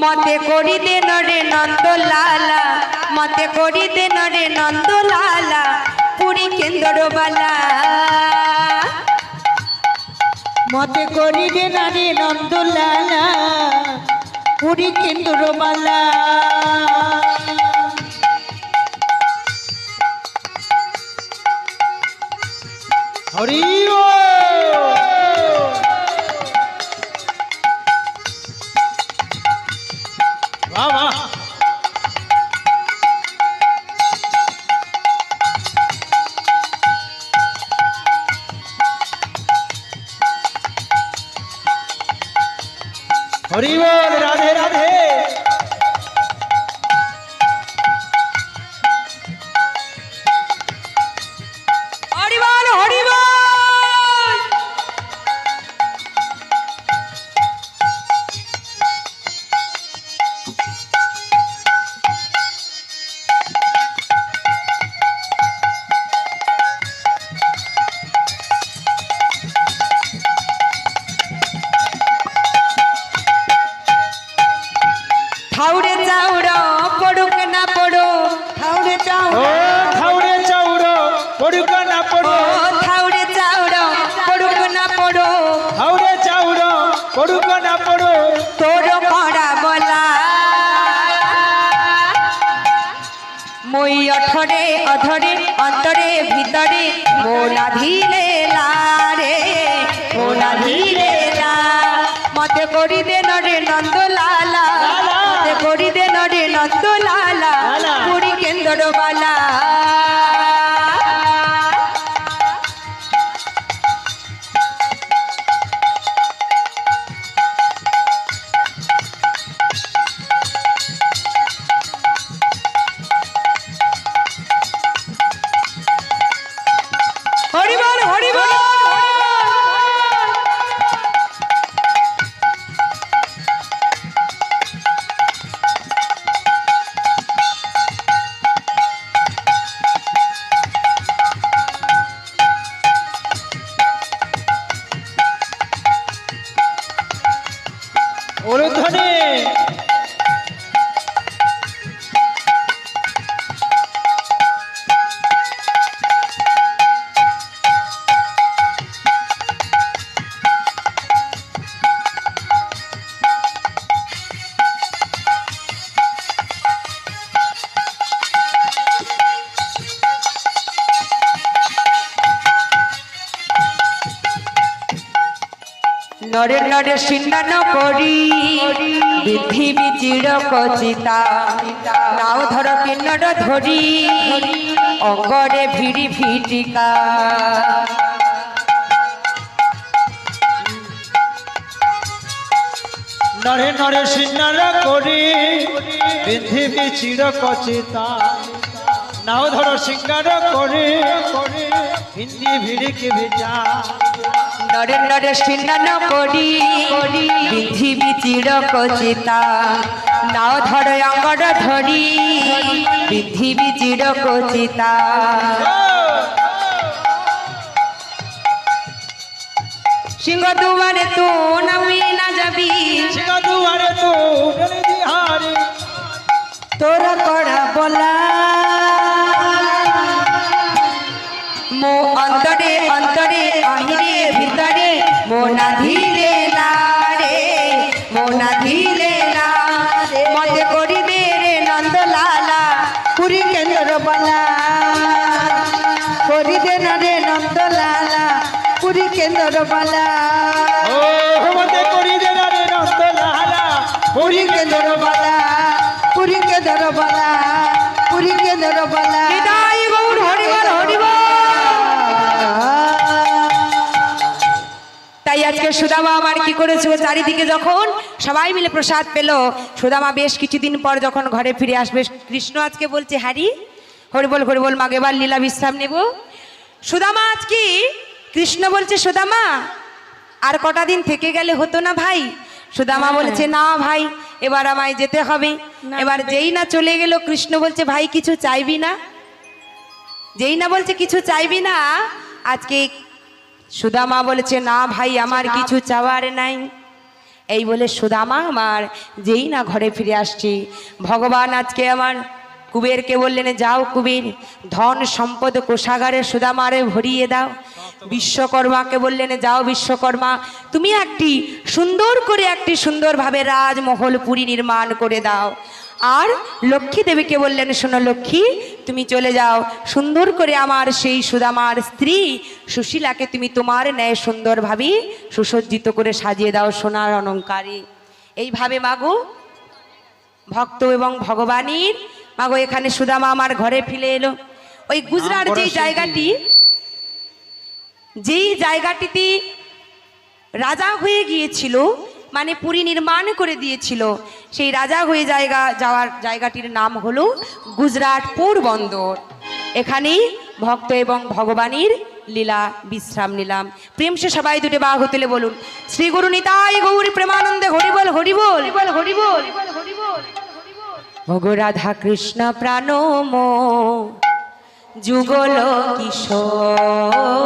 মতে করি দেন রে নন্দ লালা, মতে করি দেন রে নন্দ লালা, পুরী কেন্দ্র বালা। মতে করি দে নারী নন্দলালা, পুরী কেন্দ্রবালা। হরি বাবা। হরি বল, রাধে রাধে। হরি বল হরি বল। ঠাউরে চাউড় পড়ুক না পড়ো, ঠাউরে ও চাউড়, খাউড়ে চাউড় পড়ুক না ও পড়ো, ঠাউরে চাউড় পড়ুক না পড়ো, খাউড়ে চাউড় পড়ুক না পড়ো। তোর করা বলা মই অঠরে অধরে অন্তরে ভিতরে মোলা ধীরে লারে, মোলা ধীরে লা। মতে করি দে নরে নন্দ লালা, মতে করি দে নরে নন্দ লালা, পুরী কেন্দ্র বালা। হরি বল হরি বল। নরে নরে সিন্দান করি পৃথিবী চির কচিতা নাও ধর কিন্নর ধরি অঙ্গরে ভিড়ি ভিটিকা নরে নরে সিন্নার করি পৃথিবী চির কচিতা নাও ধরো সিঙ্গার করে হিন্দি ভিড়িকে ভিজা নরে নরে সিন্দান করি পৃথিবী চির কচিতা নাও ধর অঙ্গর ধরি পৃথিবী চির কচিতা সিংহ দুয়ারে তো নামি না যাবি সিংহ দুয়ারে তো ডরে দিহারে তোর করা বলা মো অন্তরে অন্তরে অহিরে ভিতরে মোনা ধীরে না রে মোনা ধীরে না মতে করিবে রে নন্দলালা পুরী কেন্দ্র বলা করিবে না রে নন্দলালা পুরী কেন্দ্র বলা ও মতে করি দে রে নন্দলালা পুরী কেন্দ্র বলা পুরী কেন্দ্র বলা পুরী কেন্দ্র বলা হৃদয় গৌর হরিবল হরিবল। তাই আজকে সুদামা আমার কি করেছে চারিদিকে যখন সবাই মিলে প্রসাদ পেল সুদামা বেশ কিছুদিন পর যখন ঘরে ফিরে আসবে কৃষ্ণ আজকে বলছে হ্যারি হরিবল হরিবল মাগে এবার লীলা বিশ্রাম নেব সুদামা আজকে কৃষ্ণ বলছে সুদামা আর কটা দিন থেকে গেলে হতো না ভাই সুদামা বলছে না ভাই এবার আমায় যেতে হবে এবার যেই না চলে গেল কৃষ্ণ বলছে ভাই কিছু চাইবি না যেই না বলছে কিছু চাইবি না আজকে সুদামা বলেছে না ভাই আমার কিছু চাওয়ার নাই এই বলে সুদামা আমার যেই না ঘরে ফিরে আসছি ভগবান আজকে আমার কুবেরকে বললেন যাও কুবের ধন সম্পদ কোষাগারে সুদামারে ভরিয়ে দাও বিশ্বকর্মাকে বললেন যাও বিশ্বকর্মা তুমি একটি সুন্দরভাবে রাজমহল পুরী নির্মাণ করে দাও আর লক্ষ্মী দেবীকে বললেন শোনো লক্ষ্মী তুমি চলে যাও সুন্দর করে আমার সেই সুদামার স্ত্রী সুশীলাকে তুমি তোমার ন্যায় সুন্দরভাবে সুসজ্জিত করে সাজিয়ে দাও সোনার অলংকারে এইভাবে মাগো ভক্ত এবং ভগবানের মাগো এখানে সুদামা আমার ঘরে ফিরে এলো ওই গুজরাট যেই জায়গাটিতে রাজা হয়ে গিয়েছিল মানে পুরী নির্মাণ করে দিয়েছিল সেই রাজা হয়ে যাওয়ার জায়গাটির নাম হলো গুজরাট পোরবন্দর এখানেই ভক্ত এবং ভগবানের লীলা বিশ্রাম নিলাম প্রেম সে সবাই দুটো বাহু তুলে বলুন শ্রী গুরু নিতাই গৌরী প্রেমানন্দে হরিবল হরিবল হরিবল ভগ রাধা কৃষ্ণ প্রাণম যুগল কিশোর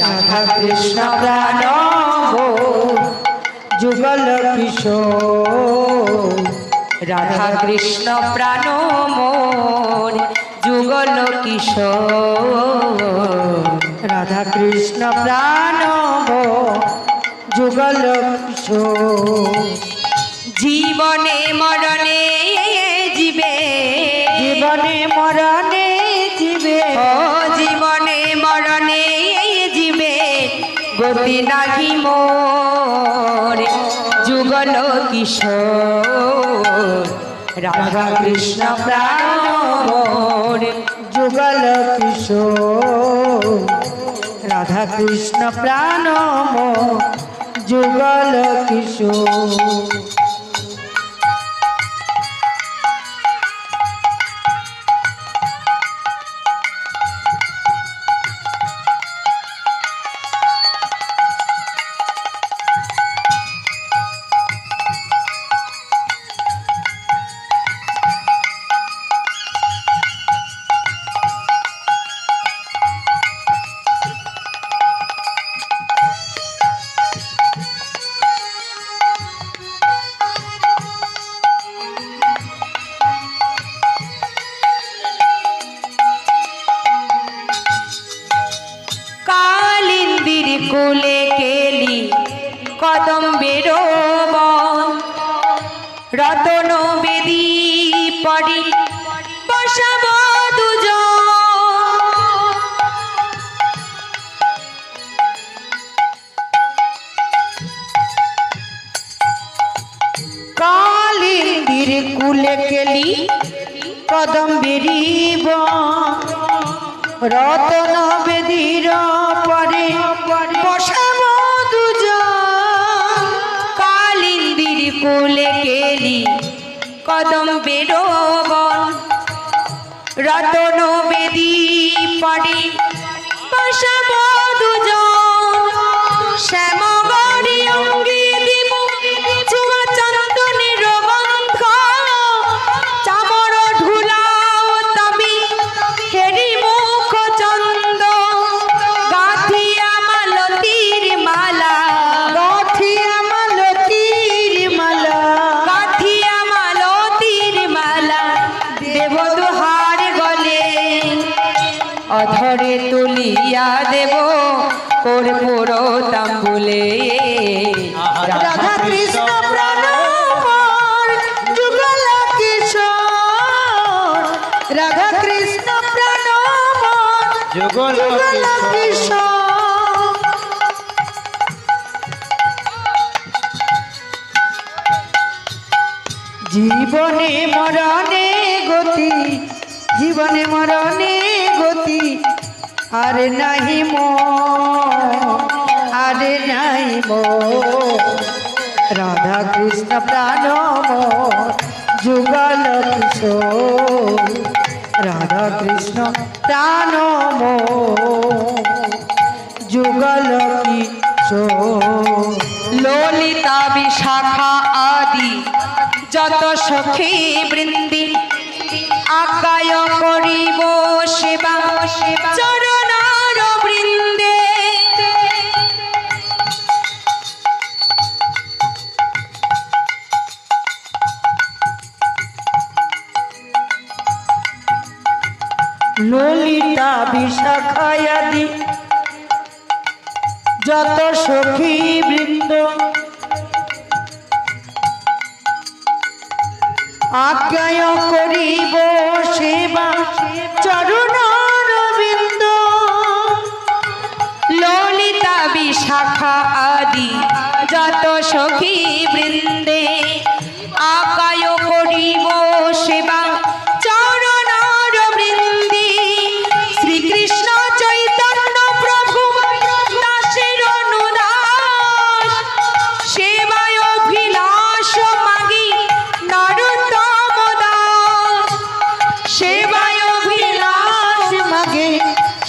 রাধা কৃষ্ণ প্রাণম যুগল কিশোর রাধা কৃষ্ণ প্রাণম যুগল কিশোর রাধা কৃষ্ণ প্রাণম যুগল কিশোর জীবনে মরণে জীবে জীবনে মরণে জীবে ও জীবনে মরণে জীবে গতি নাহি মোর যুগল কিশোর রাধা কৃষ্ণ প্রাণ যুগল কিশোর রাধা কৃষ্ণ প্রাণ যুগল কিশোর কুলে কেলি কদম বেরোব রতন বেদি পড়ি বসাব দুজন কদম্বেরি রতন বেদির পরে বসাব দুজন কালিন্দির কোলে কেলি কদম বেরোবন রতন বেদি পড়ে বসাব দুজন শ্যামগড়ি অঙ্গে দিব চুমা চন্দনের গন্ধ চামর ঢুলাও তবি হেরি মুখ চন্দ গাথিয়া মালতীর মালা গাথিয়া মালতীর মালা গাথিয়া মালতীর মালা দেব দুহার গলে অধরে তুলিয়া দেব কর্পূর তাম্বুলে রাধা কৃষ্ণ প্রাণ মোর যুগল কিশোর রাধা কৃষ্ণ প্রাণ মোর যুগল যুগল কিশোর জীবনে মরণে গতি জীবনে মরণে গতি আরে নাহি মো আরে নাই মো রাধা কৃষ্ণ প্রাণ মোর যুগল কিশোর রাধা কৃষ্ণ প্রাণ মোর যুগল কিশোর ললিতা বিশাখা আদি যত সখী বৃন্দি আজ্ঞায় করিব সেবা চরণার বৃন্দে ললিতা বিশাখায়াদি যত সখী বৃন্দ আজ্ঞায় করিব সেবা চরণার বিন্দ ললিতা বিশাখা আদি যত সখী বৃন্দে আজ্ঞায় করিব সেবা চরণার বৃন্দে শ্রীকৃষ্ণ চৈতন্য প্রভু দাসের অনুদাস সেবায় অভিলাষ মাগি নরোত্তম দাস সেবায় অভিলাষ মাগে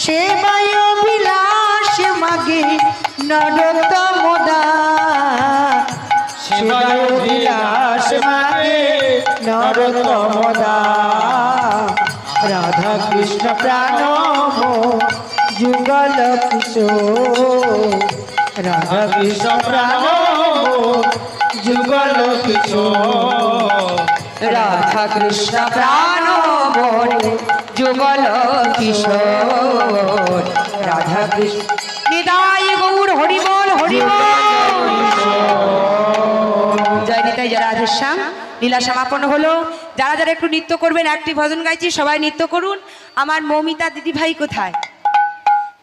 সেবায় বিলাস মাগে নরোত্তম দাস সেবায় বিলাস মাগে নরোত্তম দাস রাধা কৃষ্ণ প্রাণ মোর যুগল কিশোর রাধা কৃষ্ণ প্রাণ মোর যুগল কিশোর রাধা কৃষ্ণ প্রাণ মোর যুগল কিশোর রাধা কৃষ্ণ নিতাই গৌর হরিবল হরিবল জয় নিতাই জয় রাধেশ্যাম লীলা সমাপন হলো। যারা যারা একটু নৃত্য করবেন, একটি ভজন গাইছি, সবাই নৃত্য করুন। আমার মৌমিতা দিদিভাই কোথায়?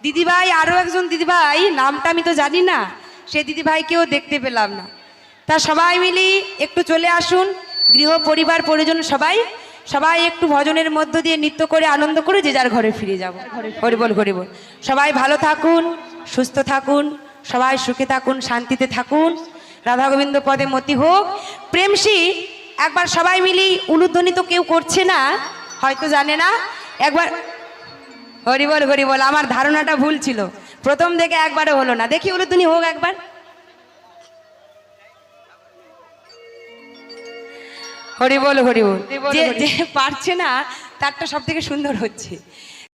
দিদিভাই, আরও একজন দিদিভাই, নামটা আমি তো জানি না, সে দিদিভাইকেও দেখতে পেলাম না। তা সবাই মিলি একটু চলে আসুন, গৃহ পরিবার পরিজন সবাই সবাই একটু ভজনের মধ্য দিয়ে নৃত্য করে আনন্দ করে যে যার ঘরে ফিরে যাব। হরিবল হরিবল। সবাই ভালো থাকুন, সুস্থ থাকুন, সবাই সুখে থাকুন, শান্তিতে থাকুন, রাধা গোবিন্দ পদে মতি হোক। প্রেমসী একবার সবাই মিলি উলুধ্বনি তো কেউ করছে না, হয়তো জানে না, একবার হরিবল হরিবল। আমার ধারণাটা ভুল ছিল, প্রথম থেকে একবারও হলো না। দেখি উলুধ্বনি হোক একবার। হরিবল হরিবল। যে যে পারছে না তারটা সব থেকে সুন্দর হচ্ছে।